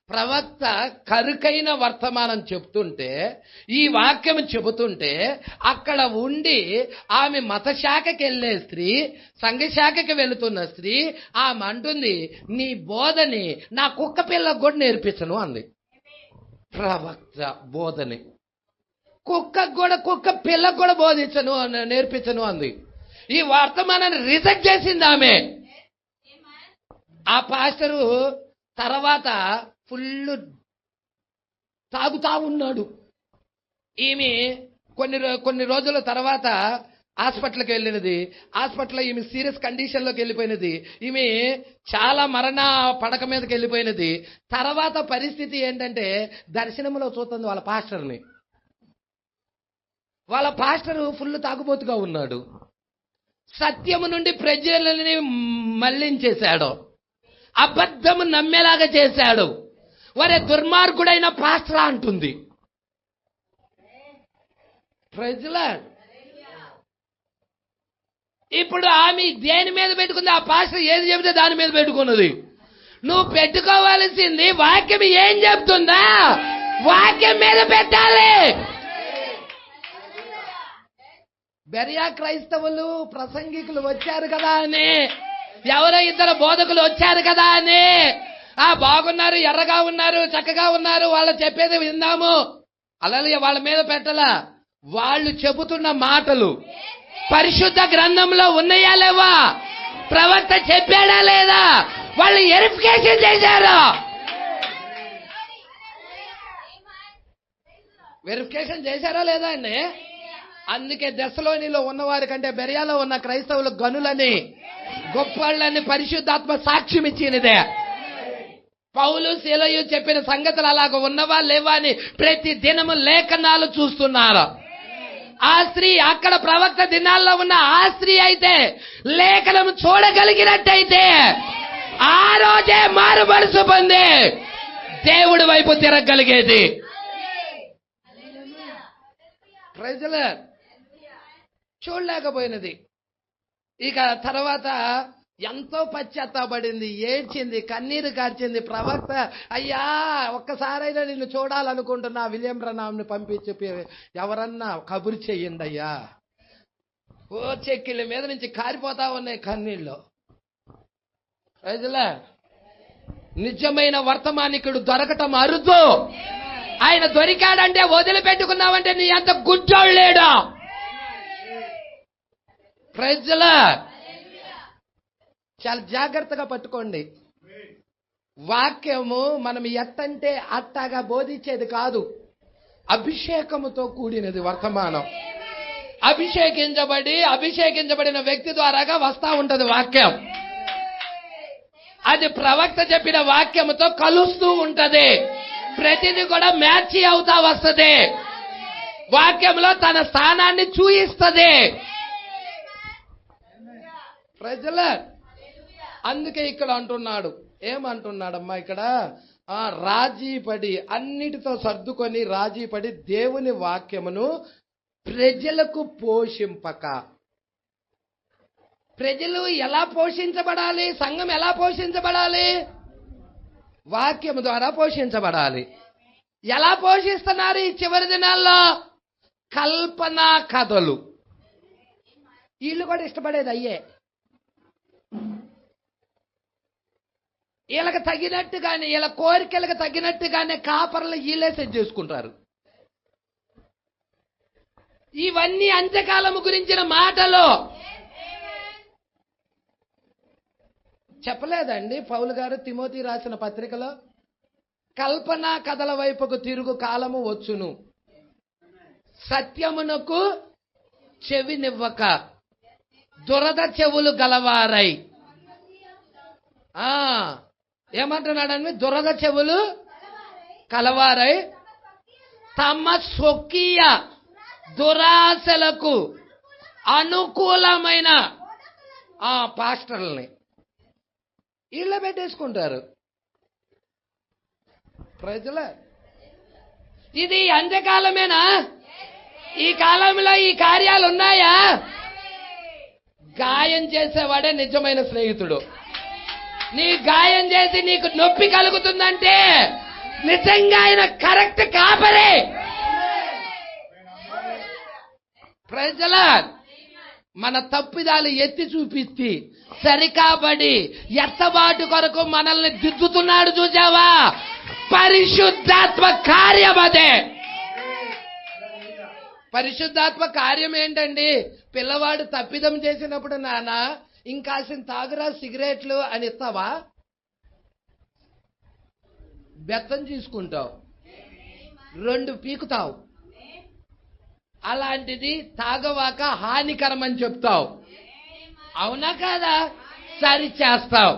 ప్రవక్త కరుకైన వర్తమానం చెప్తుంటే, ఈ వాక్యం చెబుతుంటే, అక్కడ ఉండి ఆమె మత శాఖకి వెళ్ళే స్త్రీ, సంఘ శాఖకి వెళుతున్న స్త్రీ ఆమె అంటుంది, నీ బోధని నా కుక్క పిల్లకు కూడా నేర్పించను అంది. ప్రవక్త బోధని కుక్క పిల్లకు కూడా నేర్పించను అంది. ఈ వర్తమానాన్ని రిజెక్ట్ చేసింది ఆమె. ఆ పాస్టరు తర్వాత ఫుల్ తాగుతా ఉన్నాడు. ఈమె కొన్ని రోజుల తర్వాత హాస్పిటల్కి వెళ్ళినది. హాస్పిటల్లో ఈమె సీరియస్ కండిషన్లోకి వెళ్ళిపోయినది. ఈమె చాలా మరణ పడక మీదకి వెళ్ళిపోయినది. తర్వాత పరిస్థితి ఏంటంటే, దర్శనంలో చూస్తుంది వాళ్ళ పాస్టర్ని. వాళ్ళ పాస్టరు ఫుల్ తాగుబోతుగా ఉన్నాడు. సత్యము నుండి ప్రజలని మళ్లించేశాడు. అబద్ధము నమ్మేలాగా చేశాడు. వరే దుర్మార్గుడైన పాస్టర్ అంటుంది. ప్రజల ఇప్పుడు ఆమె దేని మీద పెట్టుకుంది? ఆ పాస్టర్ ఏది చెబితే దాని మీద పెట్టుకున్నది. నువ్వు పెట్టుకోవాల్సింది వాక్యం ఏం చెప్తుందా? వాక్యం మీద పెట్టాలి. బెరియా క్రైస్తవులు ప్రసంగికులు వచ్చారు కదా అని, ఎవరో ఇద్దరు బోధకులు వచ్చారు కదా అని, బాగున్నారు, ఎర్రగా ఉన్నారు, చక్కగా ఉన్నారు, వాళ్ళు చెప్పేది విందాము అలాగే వాళ్ళ మీద పెట్టలా. వాళ్ళు చెబుతున్న మాటలు పరిశుద్ధ గ్రంథంలో ఉన్నాయా లేవా? ప్రవక్త చెప్పాడా లేదా? వాళ్ళు వెరిఫికేషన్ చేశారు. వెరిఫికేషన్ చేశారా లేదా అండి? అందుకే దెస్సలోనిలో ఉన్నవారి కంటే బెరయాలో ఉన్న క్రైస్తవులు గనులని, గొప్పళ్ళని పరిశుద్ధాత్మ సాక్ష్యం ఇచ్చినదే. పౌలు శీలయు చెప్పిన సంగతులు అలాగ ఉన్నవా లేవా అని ప్రతి దినము లేఖనాలు చూస్తున్నారు. ఆ స్త్రీ అక్కడ ప్రవక్త దినాల్లో ఉన్న ఆ స్త్రీ అయితే లేఖనం చూడగలిగినట్టయితే ఆ రోజే మారు మనసు పొంది దేవుడి వైపు తిరగలిగేది. ప్రజలు చూడలేకపోయినది. ఇక తర్వాత ఎంతో పశ్చాత్తాపడింది, ఏడ్చింది, కన్నీరు కార్చింది. ప్రవక్త, అయ్యా ఒక్కసారైనా నిన్ను చూడాలనుకుంటున్నా, విలియం బ్రనాంని పంపించి ఎవరన్నా కబురు చెయ్యండి అయ్యా. ఓ చెక్కిళ్ళ మీద నుంచి కారిపోతా ఉన్నాయి కన్నీళ్ళు. ప్రజల నిజమైన వర్తమానికుడు దొరకటం అరుదు. ఆయన దొరికాడంటే వదిలిపెట్టుకున్నావంటే నీ అంత గుడ్డోడు లేడా. ప్రజల చాలా జాగ్రత్తగా పట్టుకోండి. వాక్యము మనం ఎట్టంటే అట్టగా బోధించేది కాదు, అభిషేకముతో కూడినది వర్తమానం. అభిషేకించబడిన వ్యక్తి ద్వారాగా వస్తా ఉంటది వాక్యం. అది ప్రవక్త చెప్పిన వాక్యముతో కలుస్తూ ఉంటది. ప్రతిది కూడా మ్యాచ్ అవుతా వస్తది. వాక్యంలో తన స్థానాన్ని చూయిస్తది. ప్రజల అందుకే ఇక్కడ అంటున్నాడు, ఏమంటున్నాడమ్మా ఇక్కడ, రాజీపడి, అన్నిటితో సర్దుకొని రాజీపడి దేవుని వాక్యమును ప్రజలకు పోషింపక. ప్రజలు ఎలా పోషించబడాలి? సంఘం ఎలా పోషించబడాలి? వాక్యము ద్వారా పోషించబడాలి. ఎలా పోషిస్తున్నారు ఈ చివరి దినాల్లో? కల్పనా కథలు. వీళ్ళు కూడా ఇష్టపడేది అయ్యే. వీళ్ళకి తగినట్టుగానే, వీళ్ళ కోరికలకు తగినట్టుగానే కాపర్లు వీళ్ళే సెట్ చేసుకుంటారు. ఇవన్నీ అంత్యకాలము గురించిన మాటలు చెప్పలేదండి పౌలు గారు తిమోతి రాసిన పత్రికలో? కల్పనా కథల వైపుకు తిరుగు కాలము వచ్చును, సత్యమునకు చెవినివ్వక దురద చెవులు గలవారై. ఏమంటున్నాడని? దురద చెవులు కలవారై తమ స్వకీయ దురాశలకు అనుకూలమైన పాస్టర్లని ఇళ్ళ పెట్టేసుకుంటారు. ప్రజల ఇది అంత్యకాలమేనా? ఈ కాలంలో ఈ కార్యాలు ఉన్నాయా? గాయం చేసేవాడే నిజమైన స్నేహితుడు. నీ గాయం చేసి నీకు నొప్పి కలుగుతుందంటే నిజంగా ఆయన కరెక్ట్ కాపరే. ప్రజల మన తప్పిదాలు ఎత్తి చూపిస్తే సరికాబడి ఎత్తబాటు కొరకు మనల్ని దిద్దుతున్నాడు. చూసావా? పరిశుద్ధాత్మ కార్యం అదే. పరిశుద్ధాత్మ కార్యం ఏంటండి? పిల్లవాడు తప్పిదం చేసినప్పుడు, నాన్న ఇంకాసిన తాగురా సిగరెట్లు అని ఇస్తావా? బెత్తం తీసుకుంటావు, 2 పీకుతావు. అలాంటిది తాగవాక హానికరం అని చెప్తావు. అవునా కాదా? సరి చేస్తావు.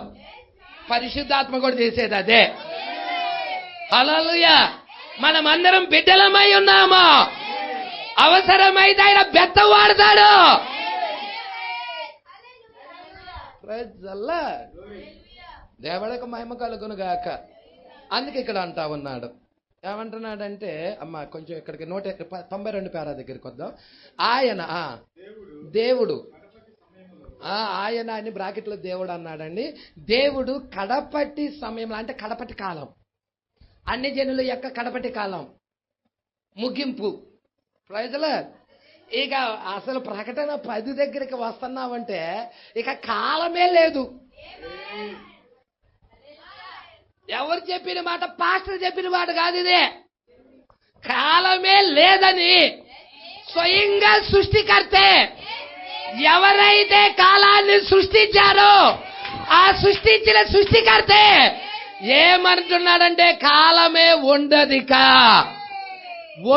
పరిశుద్ధాత్మ కూడా చేసేది అదే. హల్లెలూయా. మనమందరం బిడ్డలమై ఉన్నాము. అవసరమైతే ఆయన బెత్తం వాడతాడు. దేవుడికి మహిమ కలుగును గాక. అందుకే ఇక్కడ అంటా ఉన్నాడు. ఏమంటున్నాడంటే, అమ్మ కొంచెం ఇక్కడికి 192 పేరా దగ్గరికి వద్దాం. ఆయన దేవుడు, ఆయన అని బ్రాకెట్లో దేవుడు అన్నాడండి. దేవుడు కడపటి సమయంలో, అంటే కడపటి కాలం, అన్ని జనుల యొక్క కడపటి కాలం ముగింపు. ప్రజలు ఇక అసలు ప్రకటన 10 దగ్గరికి వస్తున్నామంటే ఇక కాలమే లేదు. ఎవరు చెప్పిన మాట? పాస్టర్ చెప్పిన మాట కాదు ఇది. కాలమే లేదని స్వయంగా సృష్టికర్తే ఎవరైతే కాలాన్ని సృష్టించారో ఆ సృష్టించిన సృష్టికర్తే ఏమంటున్నాడంటే, కాలమే ఉండదిక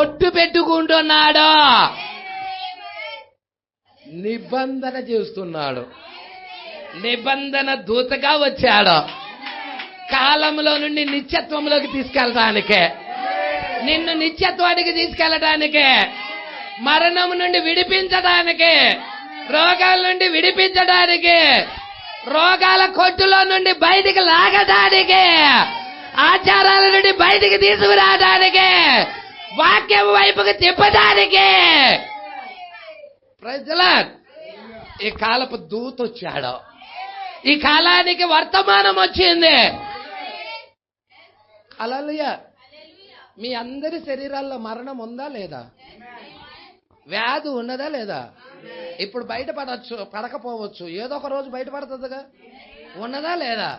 ఒట్టు పెట్టుకుంటున్నాడు, నిబంధన చేస్తున్నాడు. నిబంధన దూతగా వచ్చాడు. కాలంలో నుండి నిత్యత్వంలోకి తీసుకెళ్ళడానికే, నిన్ను నిత్యత్వానికి తీసుకెళ్ళడానికే, మరణం నుండి విడిపించడానికే, రోగాల నుండి విడిపించడానికి, రోగాల కొట్టులో నుండి బయటికి లాగడానికి, ఆచారాల నుండి బయటికి తీసుకురావడానికి, వాక్యం వైపుకి తిప్పడానికి ప్రజల ఈ కాలపు దూత వచ్చాడు. ఈ కాలానికి వర్తమానం వచ్చింది. హల్లెలూయా. మీ అందరి శరీరాల్లో మరణం ఉందా లేదా? వ్యాధి ఉన్నదా లేదా? ఇప్పుడు బయటపడచ్చు, పడకపోవచ్చు, ఏదో ఒక రోజు బయటపడుతుందిగా. ఉన్నదా లేదా?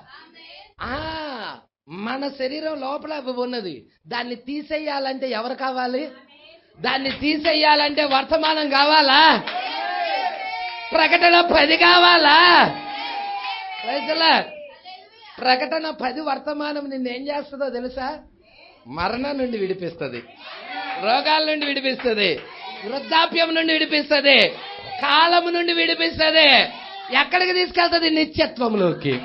మన శరీరం లోపల ఉన్నది. దాన్ని తీసేయాలంటే ఎవరు కావాలి? దాన్ని తీసేయాలంటే వర్తమానం కావాలా? ప్రకటన 10 కావాలా? ప్రకటన 10 వర్తమానం నిన్నేం చేస్తుందో తెలుసా? మరణం నుండి విడిపిస్తుంది, రోగాల నుండి విడిపిస్తుంది, వృద్ధాప్యం నుండి విడిపిస్తుంది, కాలం నుండి విడిపిస్తుంది. ఎక్కడికి తీసుకెళ్తుంది? నిత్యత్వంలోకి.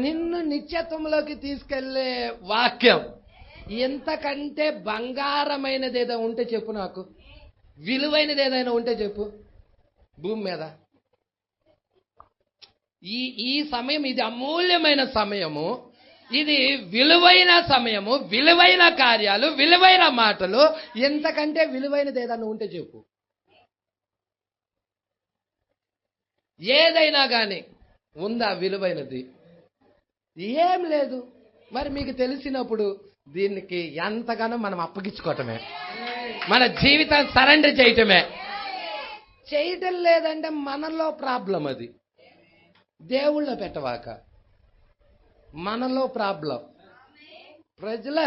నిన్ను నిత్యత్వంలోకి తీసుకెళ్లే వాక్యం. ఎంతకంటే బంగారమైనది ఏదైనా ఉంటే చెప్పు, నాకు విలువైనది ఏదైనా ఉంటే చెప్పు భూమి మీద. ఈ సమయం ఇది అమూల్యమైన సమయము, ఇది విలువైన సమయము, విలువైన కార్యాలు, విలువైన మాటలు. ఎంతకంటే విలువైనది ఏదైనా ఉంటే చెప్పు. ఏదైనా కానీ ఉందా విలువైనది? ఏం లేదు. మరి మీకు తెలిసినప్పుడు దీనికి ఎంతగానో మనం అప్పగించుకోవటమే, మన జీవితాన్ని సరెండర్ చేయటమే. చేయటం లేదంటే మనలో ప్రాబ్లం. అది దేవుళ్ళో పెట్టవాక మనలో ప్రాబ్లం. ప్రజల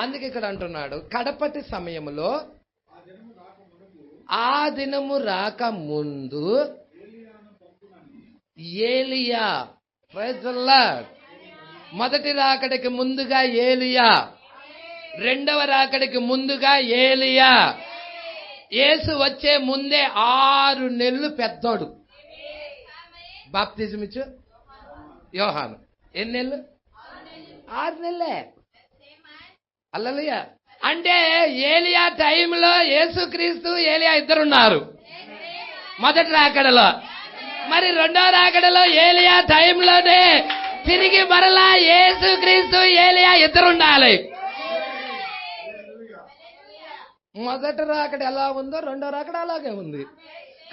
అందుకే ఇక్కడ అంటున్నాడు, కడపటి సమయంలో, ఆ దినము రాక ముందు ఏలియా. ప్రజల మొదటి రాకడికి ముందుగా ఏలియా, రెండవ రాకడికి ముందుగా ఏలియా. యేసు వచ్చే ముందే 6 నెలలు పెద్దోడు. బాప్తిజం ఇచ్చు యోహాను ఎన్ని నెలలు? 6 నెలలే. హల్లెలూయా. అంటే ఏలియా టైంలో యేసుక్రీస్తు ఏలియా ఇద్దరున్నారు మొదటి రాకడలో. మరి రెండో రాకడలో ఏలియా టైంలోనే తిరిగి మరలా యేసుక్రీస్తు ఏలియా ఇద్దరుండాలి. మొదటి రాకడ ఎలా ఉందో రెండో రాకడ అలాగే ఉంది.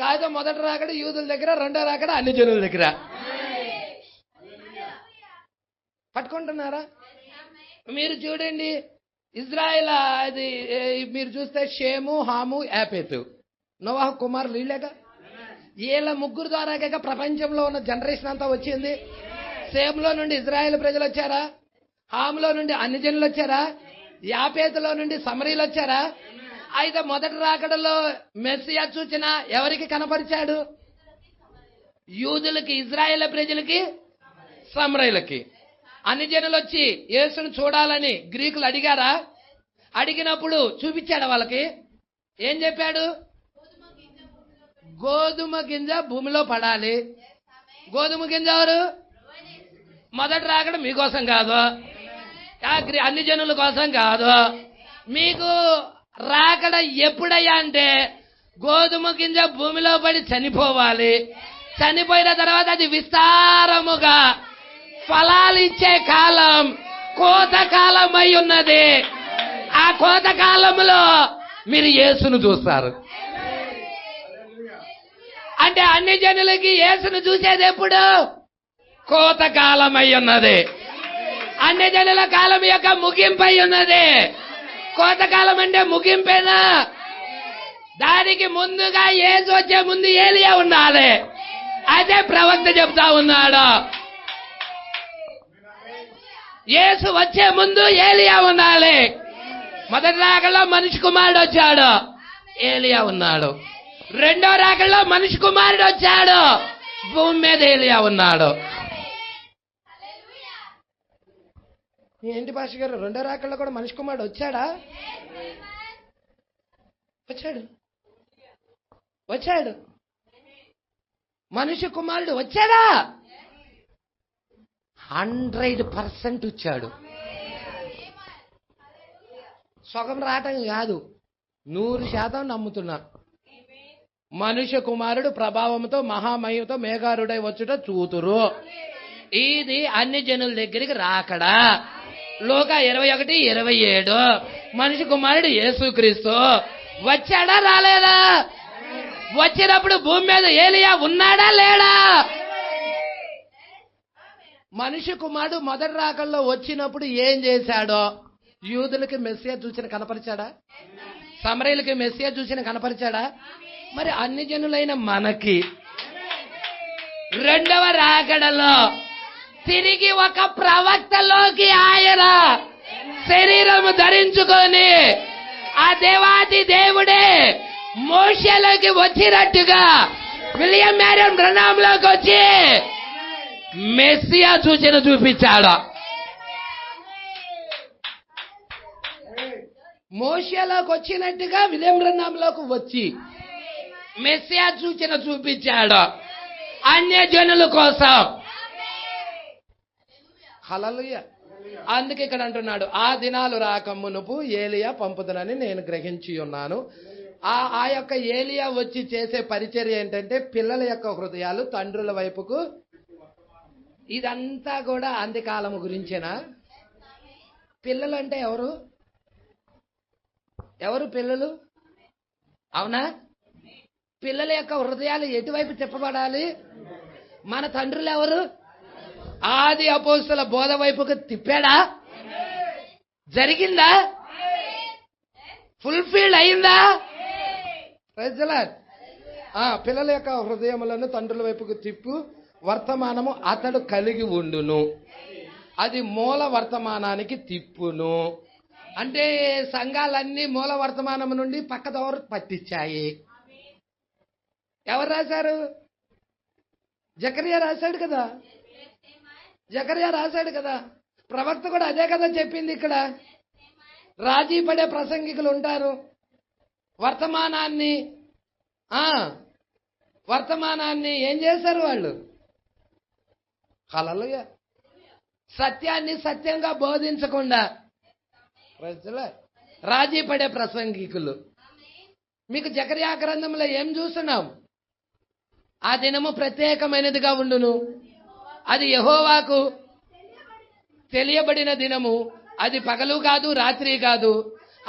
కాదు, మొదటి రాకడ యూదుల దగ్గర, రెండో రాకడ అన్ని జనుల దగ్గర. పట్టుకుంటున్నారా? మీరు చూడండి, ఇజ్రాయెల్ అది మీరు చూస్తే షేము, హాము, యాపెతు, నోవాహు కుమారులు వీళ్ళేగా. వీళ్ళ ముగ్గురు ద్వారాగా ప్రపంచంలో ఉన్న జనరేషన్ అంతా వచ్చింది. షేములో నుండి ఇజ్రాయెల్ ప్రజలు వచ్చారా? హాములో నుండి అన్ని జనులు వచ్చారా? యాపేతులో నుండి సమరీలు వచ్చారా? అయితే మొదటి రాకడలో మెస్సియా సూచన ఎవరికి కనపరిచాడు? యూదులకి, ఇజ్రాయెల్ ప్రజలకి, సమరీలకి. అన్ని జనులు వచ్చి యేసును చూడాలని గ్రీకులు అడిగారా? అడిగినప్పుడు చూపించాడు వాళ్ళకి. ఏం చెప్పాడు? గోధుమ గింజ భూమిలో పడాలి. గోధుమ గింజ ఎవరు? మొదటి రాకడ మీకోసం కాదు, అన్ని జనుల కోసం కాదు. మీకు రాకడ ఎప్పుడయ్యా అంటే గోధుమ గింజ భూమిలో పడి చనిపోవాలి. చనిపోయిన తర్వాత అది విస్తారముగా ఫలాలు ఇచ్చే కాలం కోత కాలం అయి ఉన్నది. ఆ కోత కాలంలో మీరు యేసును చూస్తారు. అంటే అన్ని జనులకి యేసును చూసేది ఎప్పుడు? కోత కాలం అయి ఉన్నది. అన్ని జనుల కాలం యొక్క ముగింపు అయి ఉన్నది. కోతకాలం అంటే ముగింపేనా? దానికి ముందుగా యేసు వచ్చే ముందు ఏలియా ఉండాలి. అదే ప్రవక్త చెప్తా ఉన్నాడు. యేసు వచ్చే ముందు ఏలియా ఉండాలి. మొదటి రాకడలో మనిషి కుమారుడు వచ్చాడు, ఏలియా ఉన్నాడు. రెండో రాకడలో మనిషి కుమారుడు వచ్చాడు, భూమి మీద ఏలియా ఉన్నాడు. ఏంటి భాష గారు, రెండో రాకడలో కూడా మనిషి కుమారుడు వచ్చాడా? వచ్చాడు. మనిషి కుమారుడు వచ్చాడా? 100% వచ్చాడు. సగం రావటం కాదు, 100% నమ్ముతున్నా. మనుష్య కుమారుడు ప్రభావంతో మహామహిమతో మేఘారుడై వచ్చుట చూతురు. ఇది అన్ని జనుల దగ్గరికి రాకడా. లోక 21:27 మనిషి కుమారుడు యేసుక్రీస్తు వచ్చాడా రాలేదా? వచ్చినప్పుడు భూమి మీద ఏలియా ఉన్నాడా లేడా? మనిషి కుమారుడు మొదటి రాకల్లో వచ్చినప్పుడు ఏం చేశాడో? యూదులకి మెస్సియా చూసిన కనపరిచాడా? సమరయులకి మెస్సియా చూసిన కనపరిచాడా? మరి అన్ని జనులైన మనకి రెండవ రాకడలో తిరిగి ఒక ప్రవక్తలోకి ఆయన శరీరము ధరించుకొని ఆ దేవాది దేవుడే మోషేలోకి వచ్చినట్టుగా విలియం మేరియన్ బ్రహ్నాంలోకి వచ్చి మెస్సియా సూచన చూపించాడు. మోషేలోకి వచ్చినట్టుగా విలియం బ్రహ్నాంలోకి వచ్చి మెస్సియా సూచన చూపించాడు అన్య జనుల కోసం. హల్లెలూయా. అందుకే ఇక్కడ అంటున్నాడు, ఆ దినాలు రాకమునుపు ఏలియా పంపుదనని నేను గ్రహించి ఉన్నాను. ఆ యొక్క ఏలియా వచ్చి చేసే పరిచర్య ఏంటంటే పిల్లల యొక్క హృదయాలు తండ్రుల వైపుకు. ఇదంతా కూడా అంత్యకాలము గురించేనా? పిల్లలు అంటే ఎవరు? ఎవరు పిల్లలు? అవునా? పిల్లల యొక్క హృదయాలు ఎటువైపు తిప్పబడాలి? మన తండ్రులు ఎవరు? ఆది అపోస్తల బోధ వైపుకు తిప్పాడా? జరిగిందా? ఫుల్ఫిల్ అయిందా? పిల్లల యొక్క హృదయములను తండ్రుల వైపుకు తిప్పు వర్తమానము అతడు కలిగి ఉండును, అది మూల వర్తమానానికి తిప్పును. అంటే సంఘాలన్నీ మూల వర్తమానము నుండి పక్కదోరు పట్టించాయి. ఎవరు రాశారు? జకరియా రాశాడు కదా. జకరియా రాశాడు కదా. ప్రవక్త కూడా అదే కదా చెప్పింది. ఇక్కడ రాజీ పడే ప్రసంగికులు ఉంటారు. వర్తమానాన్ని ఏం చేశారు వాళ్ళు? హల్లెలూయా. సత్యాన్ని సత్యంగా బోధించకుండా రాజీ పడే ప్రసంగికులు. మీకు జకరియా గ్రంథంలో ఏం చూస్తున్నాం? ఆ దినము ప్రత్యేకమైనదిగా ఉండును, అది యెహోవాకు తెలియబడిన దినము, అది పగలు కాదు రాత్రి కాదు,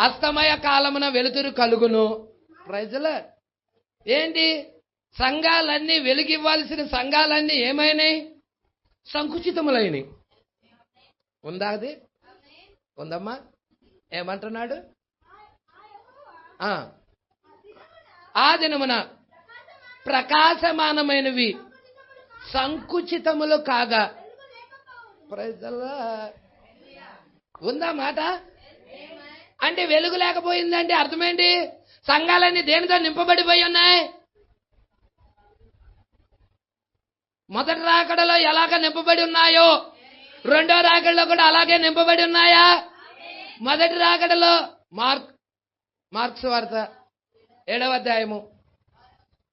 అస్తమయ కాలమున వెలుతురు కలుగును. ప్రజలు ఏంటి? సంఘాలన్నీ వెలుగివ్వాల్సిన సంఘాలన్నీ ఏమైనాయి? సంకుచితములైనవి. ఉందా? అది ఉందమ్మా. ఏమంటున్నాడు? ఆ దినమున ప్రకాశమానమైనవి సంకుచితములు కాగా. ప్రజలా ఉందా మాట? అంటే వెలుగు లేకపోయిందంటే అర్థమేంటి? సంఘాలన్నీ దేనితో నింపబడిపోయి ఉన్నాయి? మొదటి రాకడలో ఎలాగ నింపబడి ఉన్నాయో రెండో రాకడలో కూడా అలాగే నింపబడి ఉన్నాయా? మొదటి రాకడలో మార్క్స్ వార్త 7వ అధ్యాయము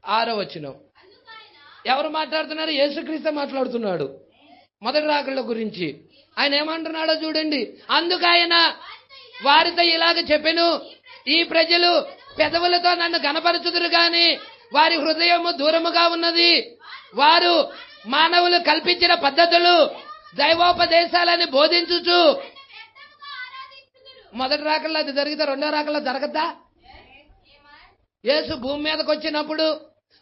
6వ వచనం ఎవరు మాట్లాడుతున్నారు? యేసుక్రీస్తు మాట్లాడుతున్నాడు మొదటి రాకడల గురించి. ఆయన ఏమంటున్నాడో చూడండి. అందుకైన వారితో ఇలాగ చెప్పెను, ఈ ప్రజలు పెదవులతో నన్ను గణపరచుదురు గాని వారి హృదయము దూరముగా ఉన్నది. వారు మానవులు కల్పించిన పద్ధతులు దైవోపదేశాలని బోధించుచు. మొదటి రాకల్లో అది జరిగితే రెండో రాకల్లో జరగద్దా? యేసు భూమి మీదకి వచ్చినప్పుడు,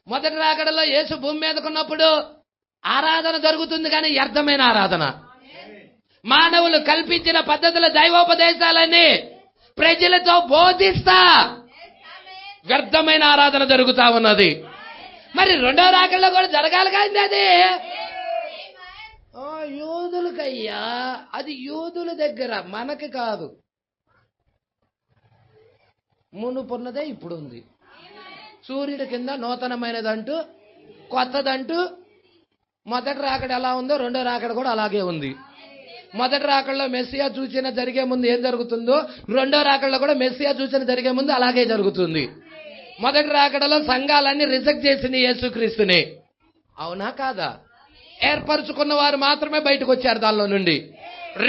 మొదటి రాకడలో యేసు భూమి మీదకు ఉన్నప్పుడు ఆరాధన జరుగుతుంది, కానీ వ్యర్థమైన ఆరాధన. మానవులు కల్పించిన పద్ధతుల దైవోపదేశాలని ప్రజలతో బోధిస్తా వ్యర్థమైన ఆరాధన జరుగుతా ఉన్నది. మరి రెండో రాకడలో కూడా జరగాలి కానీ అది యూదులకయ్యా. అది యూదుల దగ్గర, మనకి కాదు. మునుపున్నదే ఇప్పుడు ఉంది. సూర్యుడి కింద నూతనమైనదంటూ కొత్తదంటూ మొదటి రాకడ ఎలా ఉందో రెండో రాకడ కూడా అలాగే ఉంది. మొదటి రాకడలో మెస్సియా సూచన జరిగే ముందు ఏం జరుగుతుందో రెండో రాకడలో కూడా మెస్సియా సూచన జరిగే ముందు అలాగే జరుగుతుంది. మొదటి రాకడలో సంఘాలన్నీ రిజెక్ట్ చేసింది యేసుక్రీస్తుని. అవునా కాదా? ఏర్పరచుకున్న వారు మాత్రమే బయటకు వచ్చారు దానిలో నుండి.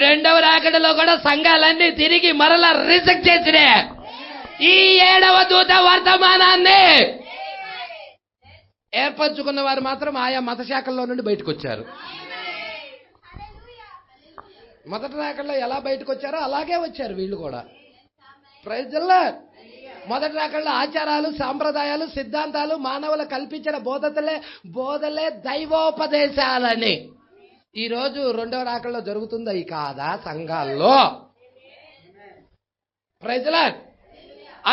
రెండవ రాకడలో కూడా సంఘాలన్నీ తిరిగి మరలా రిజెక్ట్ చేసినే ఈ 7వ దూత వర్తమానాన్ని ఏర్పరచుకున్న వారు మాత్రం ఆయా మత శాఖల్లో నుండి బయటకు వచ్చారు. మొదటి రాకల్లో ఎలా బయటకు వచ్చారో అలాగే వచ్చారు వీళ్ళు కూడా. Praise the lord. మొదటి రాకల్లో ఆచారాలు, సాంప్రదాయాలు, సిద్ధాంతాలు, మానవులు కల్పించిన బోధలే దైవోపదేశాలని. ఈరోజు రెండవ రాకల్లో జరుగుతుందా ఈ కాదా సంఘాల్లో? Praise the lord.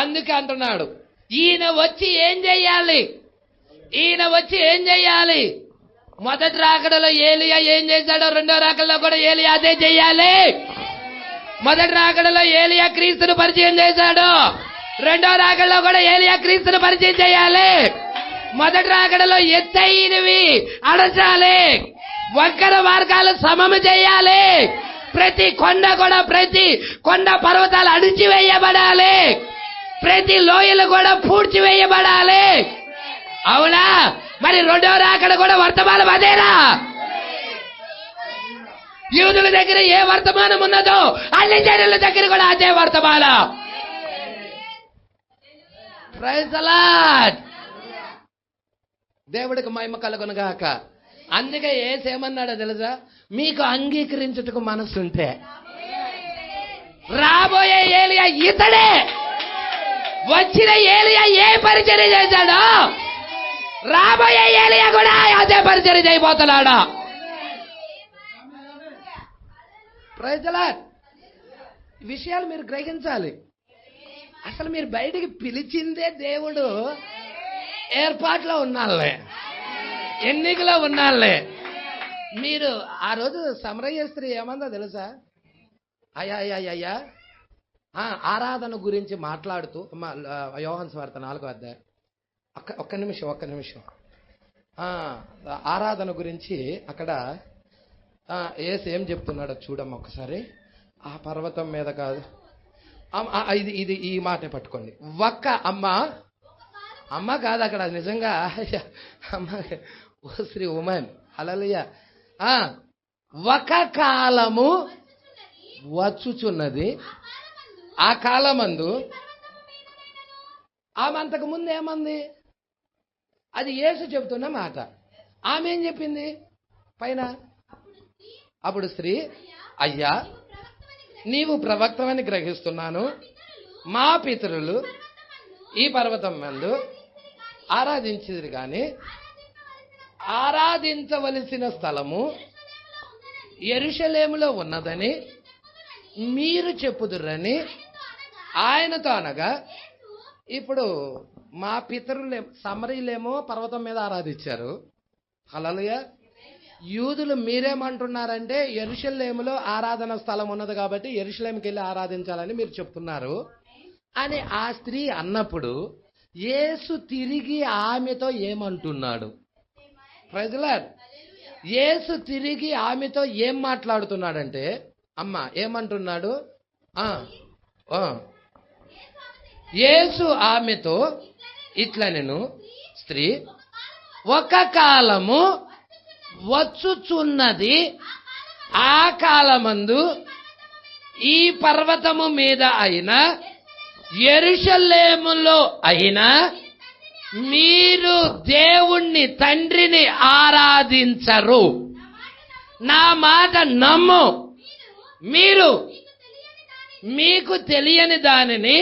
అందుకే అంటున్నాడు, ఈయన వచ్చి ఏం చెయ్యాలి? మొదటి రాకడలో ఏలియా ఏం చేశాడో రెండో రాకడలో కూడా ఏలియా అదే చెయ్యాలి. మొదటి రాకడలో ఏలియా క్రీస్తును పరిచయం చేశాడు, రెండో రాకడలో కూడా ఏలియా క్రీస్తును పరిచయం చేయాలి. మొదటి రాకడలో ఎత్తైనవి అడచాలి, వంకర మార్గాలు సమము చేయాలి. ప్రతి కొండ పర్వతాలు అడిచివేయబడాలి, ప్రతి లోయలు కూడా పూడ్చివేయబడాలి. అవునా? మరి రెండో రాకడ కూడా వర్తమానం అదేనా? యూదుల దగ్గర ఏ వర్తమానం ఉన్నదో అన్ని జనుల దగ్గర కూడా అదే వర్తమానం. Praise the lord. దేవుడికి మహిమ కలుగును గాక. అందుకే యేసు ఏమన్నాడో తెలుసా? మీకు అంగీకరించుటకు మనసుంటే రాబోయే ఏలియా ఇతడే. వచ్చిన ఏలియా ఏ పరిచర్య చేశాడో రాబోయే ఏలియా కూడా అదే పరిచర్య చేయబోతున్నాడు. Praise the lord. విషయాలు మీరు గ్రహించాలి. అసలు మీరు బయటికి పిలిచిందే దేవుడు ఏర్పాట్లో ఉన్నాళ్ళే, ఎన్నికలో ఉన్నాళ్ళే. మీరు ఆ రోజు సమరయ్య స్త్రీ ఏమందో తెలుసా? అయ్యా ఆరాధన గురించి మాట్లాడుతూ యోహాను సువార్త 4వ అధ్యాయం. ఒక్క నిమిషం. ఆరాధన గురించి అక్కడ యేసు ఏం చెప్తున్నాడో చూడమ్మ ఒకసారి. ఆ పర్వతం మీద కాదు, ఇది ఈ మాట పట్టుకోండి. ఒక్క అమ్మ కాదు అక్కడ, నిజంగా అమ్మ ఓ శ్రీ ఉమెన్ హల్లెలూయా. ఒక కాలము వచ్చుచున్నది, ఆ కాలమందు. ఆమె అంతకు ముందు ఏమంది? అది యేసు చెబుతున్న మాట. ఆమె ఏం చెప్పింది పైన? అప్పుడు స్త్రీ, అయ్యా నీవు ప్రవక్తవని గ్రహిస్తున్నాను. మా పితరులు ఈ పర్వతం మందు ఆరాధించిరి గాని ఆరాధించవలసిన స్థలము యెరూషలేములో ఉన్నదని మీరు చెప్పుదురని ఆయనతో అనగా, ఇప్పుడు మా పితరులే సమరీలేమో పర్వతం మీద ఆరాధించారు. హల్లెలూయా. యూదులు మీరేమంటున్నారంటే యెరూషలేములో ఆరాధన స్థలం ఉన్నది కాబట్టి యెరూషలేముకి వెళ్ళి ఆరాధించాలని మీరు చెప్తున్నారు అని ఆ స్త్రీ అన్నప్పుడు యేసు తిరిగి ఆమెతో ఏమంటున్నాడు? Praise the lord. యేసు తిరిగి ఆమెతో ఏం మాట్లాడుతున్నాడంటే, అమ్మ ఏమంటున్నాడు? యేసు ఆమెతో ఇట్లా, నేను స్త్రీ ఒక కాలము వచ్చుచున్నది, ఆ కాలమందు ఈ పర్వతము మీద అయినా యెరూషలేములో అయినా మీరు దేవుణ్ణి తండ్రిని ఆరాధించరు. నా మాట నమ్ము. మీరు మీకు తెలియని దానిని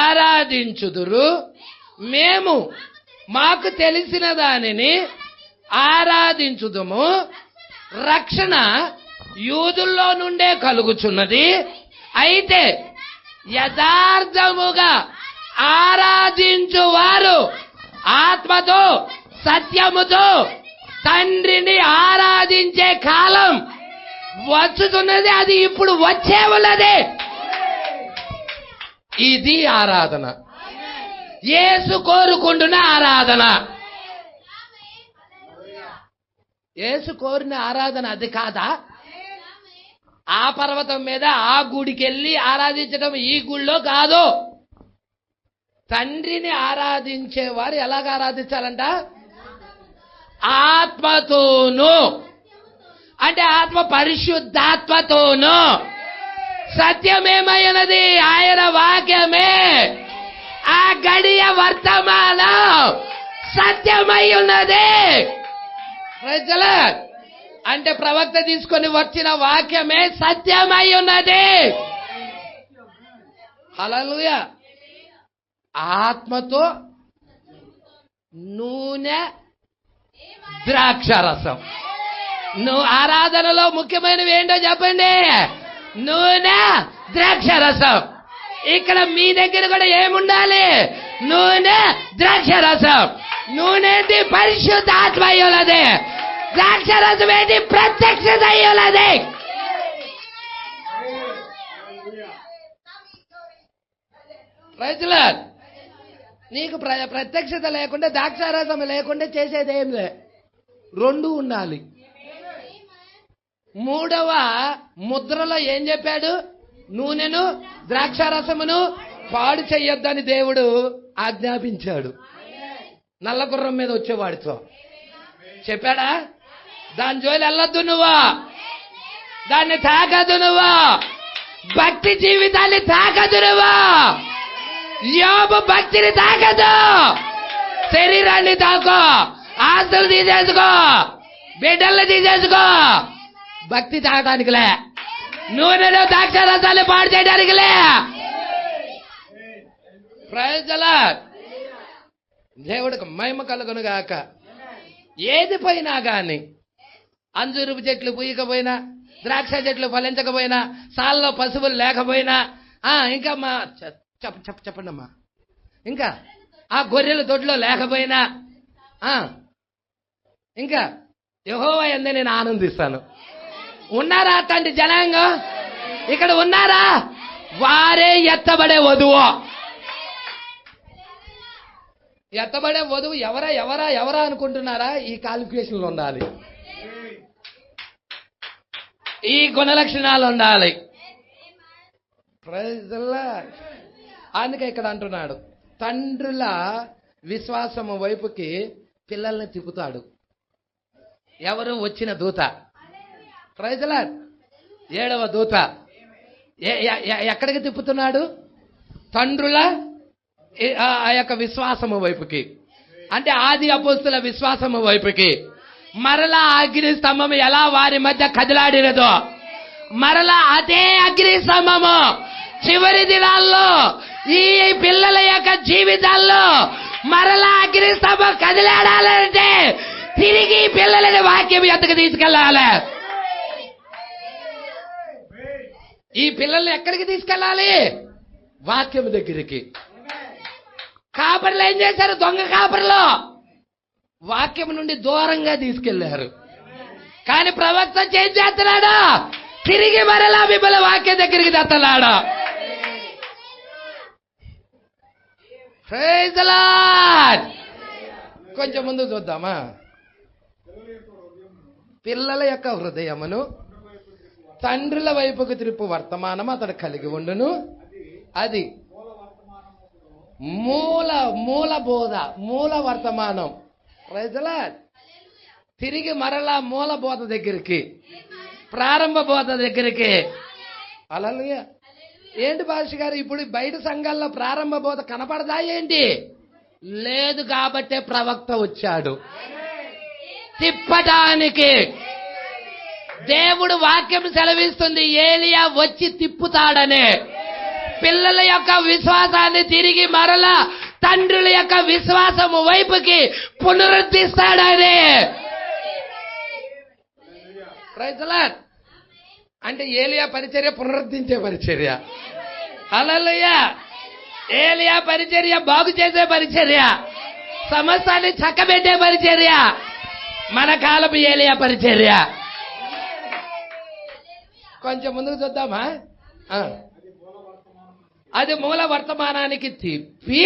ఆరాధించుదురు, మేము మాకు తెలిసిన దానిని ఆరాధించుదుము. రక్షణ యూదుల్లో నుండే కలుగుచున్నది. అయితే యథార్థముగా ఆరాధించువారు ఆత్మతో సత్యముతో తండ్రిని ఆరాధించే కాలం వచ్చుతున్నది. అది ఇప్పుడు వచ్చే ఉన్నది. ఇది ఆరాధన, యేసు కోరుకుంటున్న ఆరాధన. యేసు కోరిన ఆరాధన అది కాదా? ఆ పర్వతం మీద ఆ గుడికి వెళ్ళి ఆరాధించడం ఈ గుళ్ళో కాదు. తండ్రిని ఆరాధించేవారు ఎలాగ ఆరాధించాలంట? ఆత్మతోను, అంటే ఆత్మ పరిశుద్ధాత్మతోను. సత్యమేమైనది? ఆయన వాక్యమే. ఆ గడియ వర్తమానం సత్యమై ఉన్నది. ప్రజలు అంటే ప్రవక్త తీసుకొని వచ్చిన వాక్యమే సత్యమై ఉన్నది. హల్లెలూయా. ఆత్మతో నూనె ద్రాక్షారసం. ఆరాధనలో ముఖ్యమైనవి ఏంటో చెప్పండి. నూనె ద్రాక్షారసం. ఇక్కడ మీ దగ్గర కూడా ఏముండాలి? నూనె ద్రాక్షారసం. నూనె ఏంటి? పరిశుద్ధాత్మ అయి ఉన్నది. ద్రాక్షారసం ఏంటి? ప్రత్యక్షత అయి ఉన్నది. ప్రజలు నీకు ప్రత్యక్షత లేకుండా ద్రాక్షారసం లేకుండా చేసేది ఏం లే. రెండు ఉండాలి. మూడవ ముద్రలో ఏం చెప్పాడు? నూనెను ద్రాక్షారసమును పాడు చెయ్యొద్దని దేవుడు ఆజ్ఞాపించాడు. నల్ల గుర్రం మీద వచ్చేవాడితో చెప్పాడా? దాని జోలి వెళ్ళొద్దు నువ్వు, దాన్ని తాకదు నువ్వు, భక్తి జీవితాన్ని తాకదు నువ్వు. యోబు భక్తిని తాకదు. శరీరాన్ని తాకో, ఆస్తులు తీసేసుకో, బిడ్డల్ని తీసేసుకో. భక్తి తాగటానికిలే, నూనెలో ద్రాక్షారసాన్ని పాడు చేయడానికిలే. ప్రజల దేవుడికి మహిమ కలుగును గాక. ఏది పోయినా గాని, అంజూరపు చెట్లు పూయకపోయినా, ద్రాక్ష చెట్లు ఫలించకపోయినా, సాల్లో పశువులు లేకపోయినా, ఇంకా మా చెప్పండి అమ్మా, ఇంకా ఆ గొర్రెల దొడ్లో లేకపోయినా, ఇంకా యెహోవా యందే నేను ఆనందిస్తాను. ఉన్నారా అట్లాంటి జనాంగం? ఇక్కడ ఉన్నారా? వారే ఎత్తబడే వధువు. ఎత్తబడే వధువు ఎవరా ఎవరా ఎవరా అనుకుంటున్నారా? ఈ క్వాలిఫికేషన్లు ఉండాలి, ఈ గుణలక్షణాలు ఉండాలి. అందుకే ఇక్కడ అంటున్నాడు, తండ్రుల విశ్వాసము వైపుకి పిల్లల్ని తిప్పుతాడు. ఎవరు? వచ్చిన దూత. ప్రైజ్లా 7వ దూత ఎక్కడికి తిప్పుతున్నాడు? తండ్రుల ఆ యొక్క విశ్వాసము వైపుకి, అంటే ఆది అపోస్తుల విశ్వాసము వైపుకి. మరలా అగ్ని స్తంభం ఎలా వారి మధ్య కదిలాడినదో, మరలా అదే అగ్ని స్తంభము చివరి దినాల్లో ఈ పిల్లల యొక్క జీవితాల్లో మరలా అగ్ని స్తంభం కదిలాడాలంటే తిరిగి పిల్లలని వాక్యం ఎద్దకు తీసుకెళ్ళాలి. ఈ పిల్లల్ని ఎక్కడికి తీసుకెళ్ళాలి? వాక్యం దగ్గరికి. కాపర్లు ఏం చేశారు? దొంగ కాపర్లు వాక్యం నుండి దూరంగా తీసుకెళ్లారు. కానీ ప్రవక్త ఏం చేస్తున్నాడు? తిరిగి మరలా మిమ్మల్ని వాక్యం దగ్గరికి తెస్తున్నాడు. Praise the lord. కొంచెం ముందు చూద్దామా? పిల్లల యొక్క హృదయమును తండ్రుల వైపుకు త్రిప్పు వర్తమానం అతడు కలిగి ఉండును. అది మూల బోధ, మూల వర్తమానం. Praise the lord. తిరిగి మరలా మూల బోధ దగ్గరికి, ప్రారంభ బోధ దగ్గరికి. హల్లెలూయా. ఏంటి భాష గారు, ఇప్పుడు బయట సంఘాల్లో ప్రారంభ బోధ కనపడదా ఏంటి? లేదు, కాబట్టే ప్రవక్త వచ్చాడు తిప్పటానికి. దేవుడు వాక్యం సెలవిస్తుంది, ఏలియా వచ్చి తిప్పుతాడనే. పిల్లల యొక్క విశ్వాసాన్ని తిరిగి మరలా తండ్రుల యొక్క విశ్వాసము వైపుకి పునరుద్ధరిస్తాడని. Praise the lord. అంటే ఏలియా పరిచర్య పునరుద్ధరించే పరిచర్య. హల్లెలూయా. ఏలియా పరిచర్య బాగు చేసే పరిచర్య, సమస్తాన్ని చక్కబెట్టే పరిచర్య. మన కాలపు ఏలియా పరిచర్య. కొంచెం ముందుకు చూద్దామా? అది మూల వర్తమానానికి తిప్పి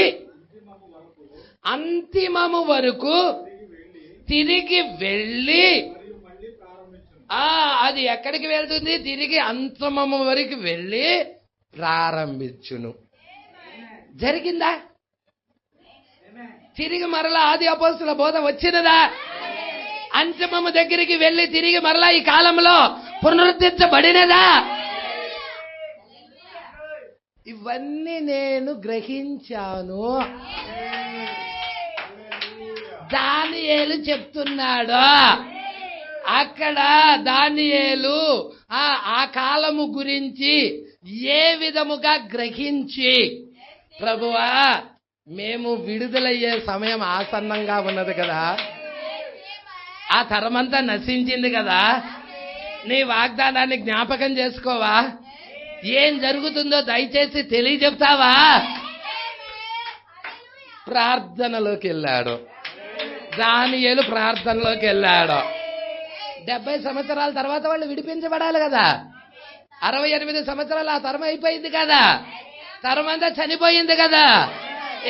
అంతిమము వరకు తిరిగి వెళ్ళి, అది ఎక్కడికి వెళ్తుంది? తిరిగి అంతిమము వరకు వెళ్ళి ప్రారంభించును. జరిగిందా? తిరిగి మరలా ఆది అపోస్తుల బోధ వచ్చినదా? అంతిమము దగ్గరికి వెళ్ళి తిరిగి మరలా ఈ కాలంలో పునరుద్ధరించబడినదా? ఇవన్నీ నేను గ్రహించాను. దానియేలు చెప్తున్నాడు. అక్కడ దానియేలు ఆ కాలము గురించి ఏ విధముగా గ్రహించి, ప్రభువా మేము విడుదలయ్యే సమయం ఆసన్నంగా ఉన్నది కదా, ఆ తరమంతా నశించింది కదా, నీ వాగ్దానాన్ని జ్ఞాపకం చేసుకోవా, ఏం జరుగుతుందో దయచేసి తెలియజెప్తావా? ప్రార్థనలోకి వెళ్ళాడు. దానియేలు ప్రార్థనలోకి వెళ్ళాడు. 70 సంవత్సరాల తర్వాత వాళ్ళు విడిపించబడాలి కదా. 68 సంవత్సరాలు ఆ తరం అయిపోయింది కదా, తరం అంతా చనిపోయింది కదా.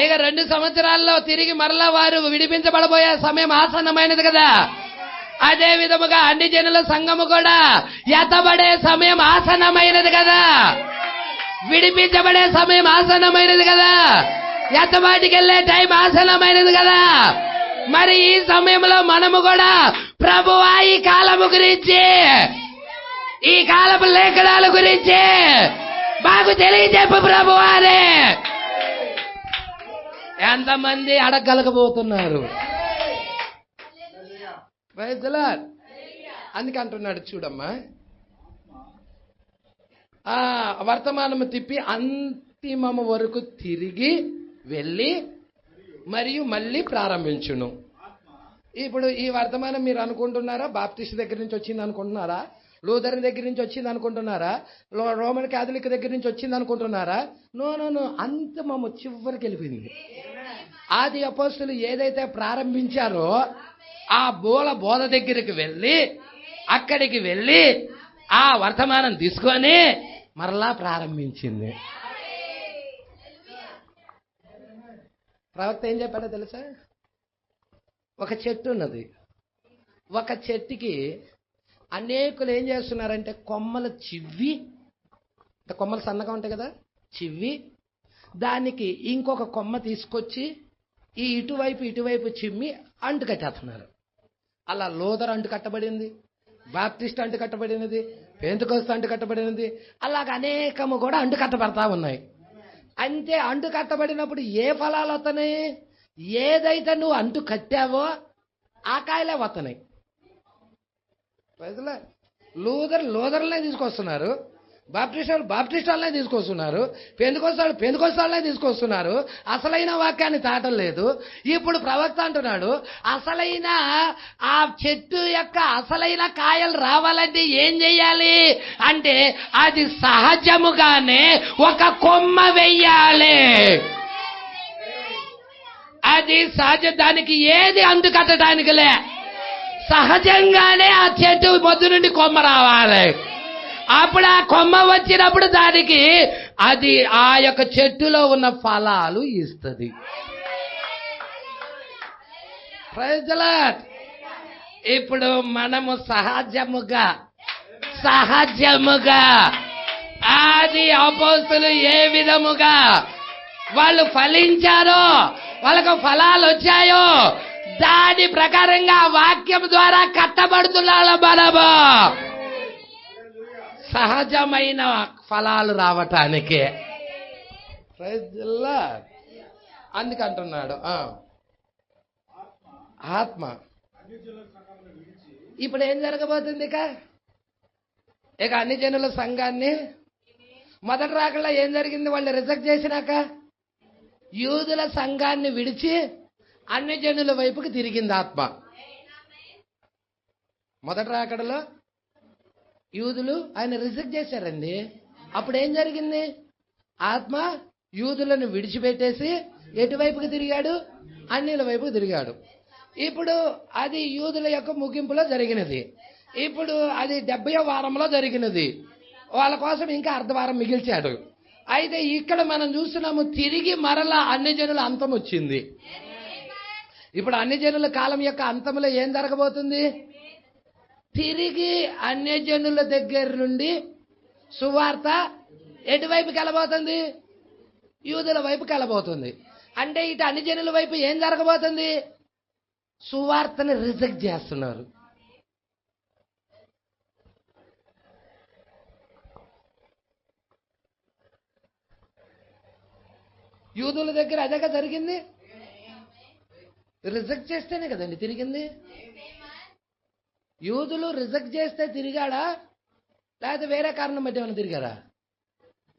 ఇక 2 సంవత్సరాల్లో తిరిగి మరలా వారు విడిపించబడబోయే సమయం ఆసన్నమైనది కదా. అదే విధముగా అన్ని జనుల సంఘము కూడా ఎత్తబడే సమయం ఆసన్నమైనది కదా, విడిపించబడే సమయం ఆసన్నమైనది కదా, ఎత్తబాటికి వెళ్ళే టైం ఆసన్నమైనది కదా. మరి ఈ సమయంలో మనము కూడా ప్రభువా ఈ కాలము గురించి, ఈ కాలపు లేఖనాల గురించి మాకు తెలియజెప్పు ప్రభువా అని ఎంతమంది అడగలకపోతున్నారు? అందుకే అంటున్నాడు చూడమ్మా, వర్తమానము తిప్పి అంతిమము వరకు తిరిగి వెళ్ళి మరియు మళ్ళీ ప్రారంభించును. ఇప్పుడు ఈ వర్తమానం మీరు అనుకుంటున్నారా బాప్టిస్ట్ దగ్గర నుంచి వచ్చింది అనుకుంటున్నారా, లూథరన్ దగ్గర నుంచి వచ్చింది అనుకుంటున్నారా, రోమన్ కాథలిక్ దగ్గర నుంచి వచ్చింది అనుకుంటున్నారా? నో నో నో, అంతిమము చివరికి వెళ్ళిపోయింది. ఆది అపోస్తులు ఏదైతే ప్రారంభించారో ఆ బోధ దగ్గరికి వెళ్ళి, అక్కడికి వెళ్ళి ఆ వర్తమానం తీసుకొని మరలా ప్రారంభించింది. ప్రవక్త ఏం చెప్పాడో తెలుసా? ఒక చెట్టు ఉన్నది, ఒక చెట్టుకి అనేకులు ఏం చేస్తున్నారంటే కొమ్మలు చివ్వి, కొమ్మలు సన్నగా ఉంటాయి కదా, చివ్వి దానికి ఇంకొక కొమ్మ తీసుకొచ్చి ఈ ఇటువైపు చిమ్మి అంటు కట్టేస్తున్నారు. అలా లూథర్ అంటు కట్టబడింది, బాప్టిస్ట్ అంటు కట్టబడినది, పెంతెకోస్తు అంటు కట్టబడినది, అలాగ అనేకము కూడా అంటు కట్టబడతా ఉన్నాయి. అంతే అంటు కట్టబడినప్పుడు ఏ ఫలాలు వస్తున్నాయి? ఏదైతే నువ్వు అంటు కట్టావో ఆ కాయలే వస్తున్నాయి. లూథర్లనే తీసుకొస్తున్నారు, బాప్టిస్టులనే తీసుకొస్తున్నారు, పెంతెకోస్తులనే తీసుకొస్తున్నారు. అసలైన వాక్యాన్ని తాటం లేదు. ఇప్పుడు ప్రవక్త అంటున్నాడు, అసలైన ఆ చెట్టు యొక్క అసలైన కాయలు రావాలంటే ఏం చెయ్యాలి అంటే అది సహజముగానే ఒక కొమ్మ వెయ్యాలి. అది సహజ, దానికి ఏది అందుకట్టడానికిలే, సహజంగానే ఆ చెట్టు మొద్దు నుండి కొమ్మ రావాలి. అప్పుడు ఆ కొమ్మ వచ్చినప్పుడు దానికి అది ఆ యొక్క చెట్టులో ఉన్న ఫలాలు ఇస్తుంది. Praise the lord. ఇప్పుడు మనము సహజముగా ఆది అపోస్తలులు ఏ విధముగా వాళ్ళు ఫలించారో, వాళ్ళకు ఫలాలు వచ్చాయో దాని ప్రకారంగా వాక్యం ద్వారా కట్టబడుతున్నాడు మనము. సహజమైన ఫలాలు రావటానికి. అందుకంటున్నాడు ఆత్మ. ఇప్పుడు ఏం జరగబోతుంది? ఇక అన్ని జనుల సంఘాన్ని మొదటి రాకల్లో ఏం జరిగింది? వాళ్ళు రిజెక్ట్ చేసినాక యూదుల సంఘాన్ని విడిచి అన్ని జనుల వైపుకి తిరిగింది ఆత్మ. మొదటి రాకడలో యూదులు ఆయన రిజెక్ట్ చేశారండి. అప్పుడు ఏం జరిగింది? ఆత్మ యూదులను విడిచిపెట్టేసి ఎటువైపుకి తిరిగాడు? అన్యుల వైపుకి తిరిగాడు. ఇప్పుడు అది యూదుల యొక్క ముగింపులో జరిగినది. ఇప్పుడు అది 70వ వారంలో జరిగినది. వాళ్ళ కోసం ఇంకా అర్ధవారం మిగిల్చాడు. అయితే ఇక్కడ మనం చూస్తున్నాము తిరిగి మరలా అన్ని జనుల అంతం వచ్చింది. ఇప్పుడు అన్ని జనుల కాలం యొక్క అంతంలో ఏం జరగబోతుంది? తిరిగి అన్యజనుల దగ్గర నుండి సువార్త ఎటువైపుకి వెళ్ళబోతుంది? యూదుల వైపుకి వెళ్ళబోతుంది. అంటే ఇటు అన్ని జనుల వైపు ఏం జరగబోతుంది? సువార్తని రిజెక్ట్ చేస్తున్నారు. యూదుల దగ్గర అదేగా జరిగింది. రిజెక్ట్ చేస్తేనే కదండి తిరిగింది. యూదులు రిజెక్ట్ చేస్తే తిరిగాడా, లేకపోతే వేరే కారణం బట్టి ఏమైనా తిరిగారా?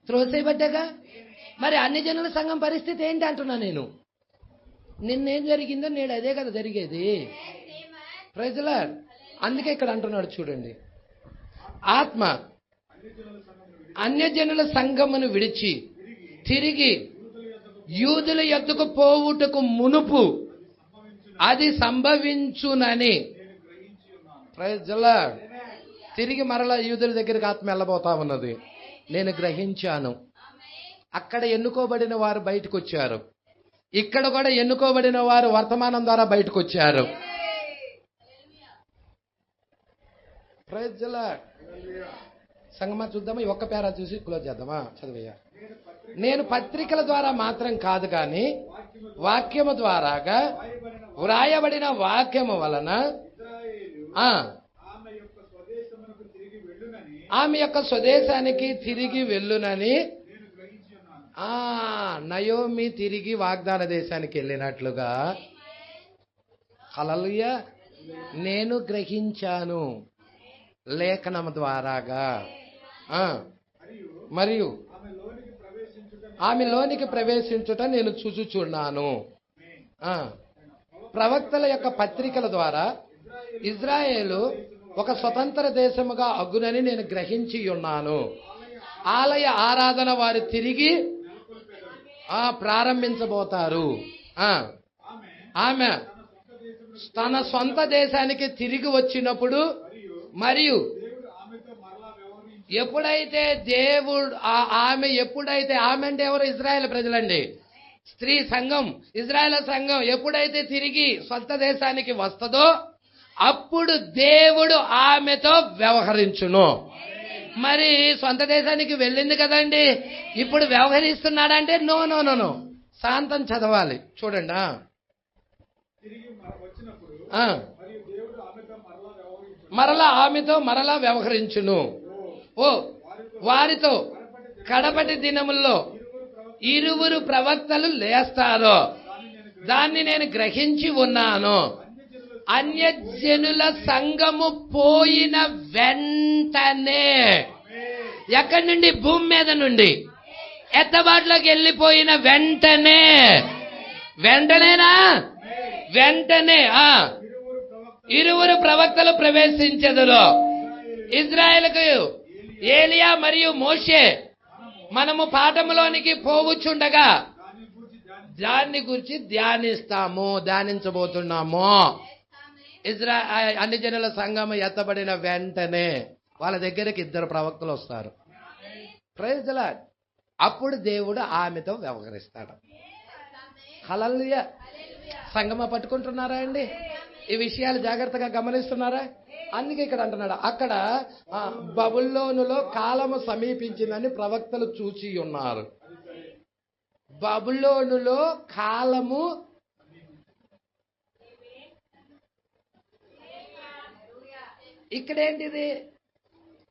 త్రోసేయబడ్డాగా. మరి అన్ని జనుల సంఘం పరిస్థితి ఏంటి అంటున్నా నేను. నిన్నేం జరిగిందో నేడు అదే కదా జరిగేది. Praise the lord. అందుకే ఇక్కడ అంటున్నాడు చూడండి, ఆత్మ అన్యజనుల సంఘమును విడిచి తిరిగి యూదుల యొద్దకు పోవుటకు మునుపు అది సంభవించునని. Praise the lord. తిరిగి మరలా యూదుల దగ్గరికి ఆత్మ వెళ్ళబోతా ఉన్నది. నేను గ్రహించాను. అక్కడ ఎన్నుకోబడిన వారు బయటకు వచ్చారు, ఇక్కడ కూడా ఎన్నుకోబడిన వారు వర్తమానం ద్వారా బయటకు వచ్చారు. Praise the lord. సంగమా చూద్దామా, ఈ ఒక్క పేరా చూసి క్లోజ్ చేద్దామా? చదివయ్యా. నేను పత్రికల ద్వారా మాత్రం కాదు కానీ వాక్యము ద్వారాగా వ్రాయబడిన వాక్యము వలన ఆమె యొక్క స్వదేశానికి తిరిగి వెళ్ళునని. నయోమి తిరిగి వాగ్దాన దేశానికి వెళ్ళినట్లుగా హల్లెలూయా నేను గ్రహించాను లేఖనం ద్వారాగా. మరియు ఆమెలోనికి ప్రవేశించుట నేను చూచుచున్నాను. ప్రవక్తల యొక్క పత్రికల ద్వారా ఇజ్రాయేలు ఒక స్వతంత్ర దేశముగా అగునని నేను గ్రహించి ఉన్నాను. ఆలయ ఆరాధన వారు తిరిగి ప్రారంభించబోతారు. ఆమె తన సొంత దేశానికి తిరిగి వచ్చినప్పుడు, మరియు ఎప్పుడైతే దేవుడు ఆమె అంటే ఎవరు? ఇజ్రాయేల్ ప్రజలండి, స్త్రీ సంఘం, ఇజ్రాయేల్ సంఘం ఎప్పుడైతే తిరిగి సొంత దేశానికి వస్తుందో అప్పుడు దేవుడు ఆమెతో వ్యవహరించును. మరి సొంత దేశానికి వెళ్ళింది కదండి, ఇప్పుడు వ్యవహరిస్తున్నాడంటే నో నో నో నో శాంతం చదవాలి. చూడండి, మరలా ఆమెతో మరలా వ్యవహరించును. వారితో కడపటి దినముల్లో ఇరువురు ప్రవక్తలు లేస్తారు, దాన్ని నేను గ్రహించి ఉన్నాను. అన్యజనుల సంఘము పోయిన వెంటనే, ఎక్కడి నుండి? భూమి మీద నుండి ఎత్తబాటులోకి వెళ్ళిపోయిన వెంటనేనా? వెంటనే ఇరువురు ప్రవక్తలు ప్రవేశించెదరు. ఇజ్రాయేలుకు ఏలియా మరియు మోషే మనము పాఠములోనికి పోవచ్చుండగా దాన్ని గురించి ధ్యానించబోతున్నాము. అన్ని జనుల సంఘం ఎత్తబడిన వెంటనే వాళ్ళ దగ్గరికి ఇద్దరు ప్రవక్తలు వస్తారు. Praise the lord. అప్పుడు దేవుడు ఆమెతో వ్యవహరిస్తాడు. హల్లెలూయా. సంగమ పట్టుకుంటున్నారా అండి? ఈ విషయాలు జాగ్రత్తగా గమనిస్తున్నారా? అందుకే ఇక్కడ అంటున్నాడు, అక్కడ బబులోనులో కాలము సమీపించిందని ప్రవక్తలు చూచి ఉన్నారు. బబులోనులో కాలము ఇక్కడేంటిది?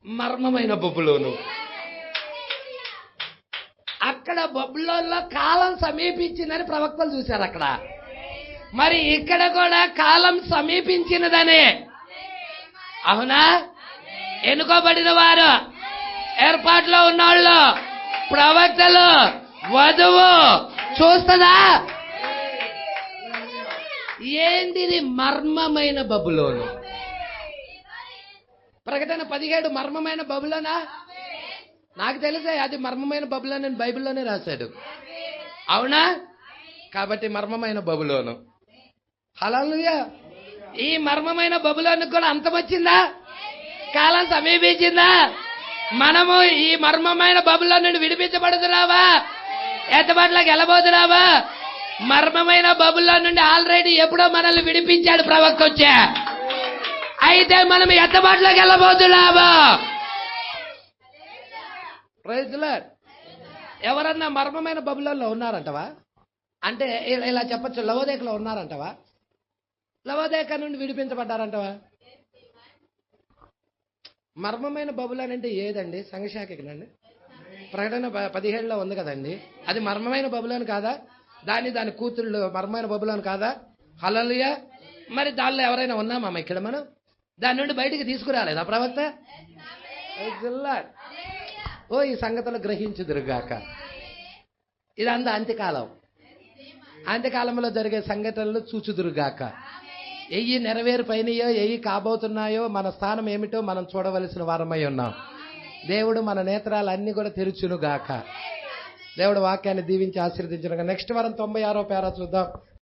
మర్మమైన బబులోను. అక్కడ బబులోనులో కాలం సమీపించిందని ప్రవక్తలు చూశారు అక్కడ. మరి ఇక్కడ కూడా కాలం సమీపించినదనే. అవునా? ఎన్నుకోబడిన వారు, ఏర్పాట్లో ఉన్నవాళ్ళు, ప్రవక్తలు, వధువు చూస్తుందా? ఏంటిది? మర్మమైన బబులోను. ప్రకటన 17 మర్మమైన బబులోనా? నాకు తెలిసే అది మర్మమైన బబులోన్ అని బైబిల్లోనే రాశాడు. అవునా? కాబట్టి మర్మమైన బబులోను. హల్లెలూయా. ఈ మర్మమైన బబులోను కూడా అంతం వచ్చిందా? కాలం సమీపించిందా? మనము ఈ మర్మమైన బబులోను నుండి విడిపించబడుతున్నావా? ఎత్తబాట్లోకి వెళ్ళబోతున్నావా? మర్మమైన బబులోను నుండి ఆల్రెడీ ఎప్పుడో మనల్ని విడిపించాడు ప్రవక్త వచ్చా. అయితే మనం ఎత్తబాట్లోకి వెళ్ళబోతున్నావా? Praise the lord. ఎవరన్నా మర్మమైన బబులోనులో ఉన్నారంటవా? అంటే ఇలా చెప్పచ్చు, లవోదేకలో ఉన్నారంటవా? లవోదేక నుండి విడిపించబడ్డారంటవా? మర్మమైన బబులోన్ అంటే ఏదండి? సంఘశాఖనండి. ప్రకటన 17లో ఉంది కదండి. అది మర్మమైన బబులోన్ కాదా? దాని కూతుళ్ళు మర్మమైన బబులోన్ కాదా? హల్లెలూయా. మరి దానిలో ఎవరైనా ఉన్నామా ఇక్కడ మనం? దాని నుండి బయటికి తీసుకురాలేదా ప్రవక్త? ఓ ఈ సంగతులు గ్రహించుదురుగాక. ఇదంతా అంత్యకాలం. అంత్యకాలంలో జరిగే సంఘటనలు చూచుదురుగాక. ఎయ్యి నెరవేరిపోయినాయో ఎయ్యి కాబోతున్నాయో మన స్థానం ఏమిటో మనం చూడవలసిన వారమై ఉన్నాం. దేవుడు మన నేత్రాలన్నీ కూడా తెరుచునుగాక. దేవుడు వాక్యాన్ని దీవించి ఆశీర్వదించునుగాక. నెక్స్ట్ వారం 96వ పేరా చూద్దాం.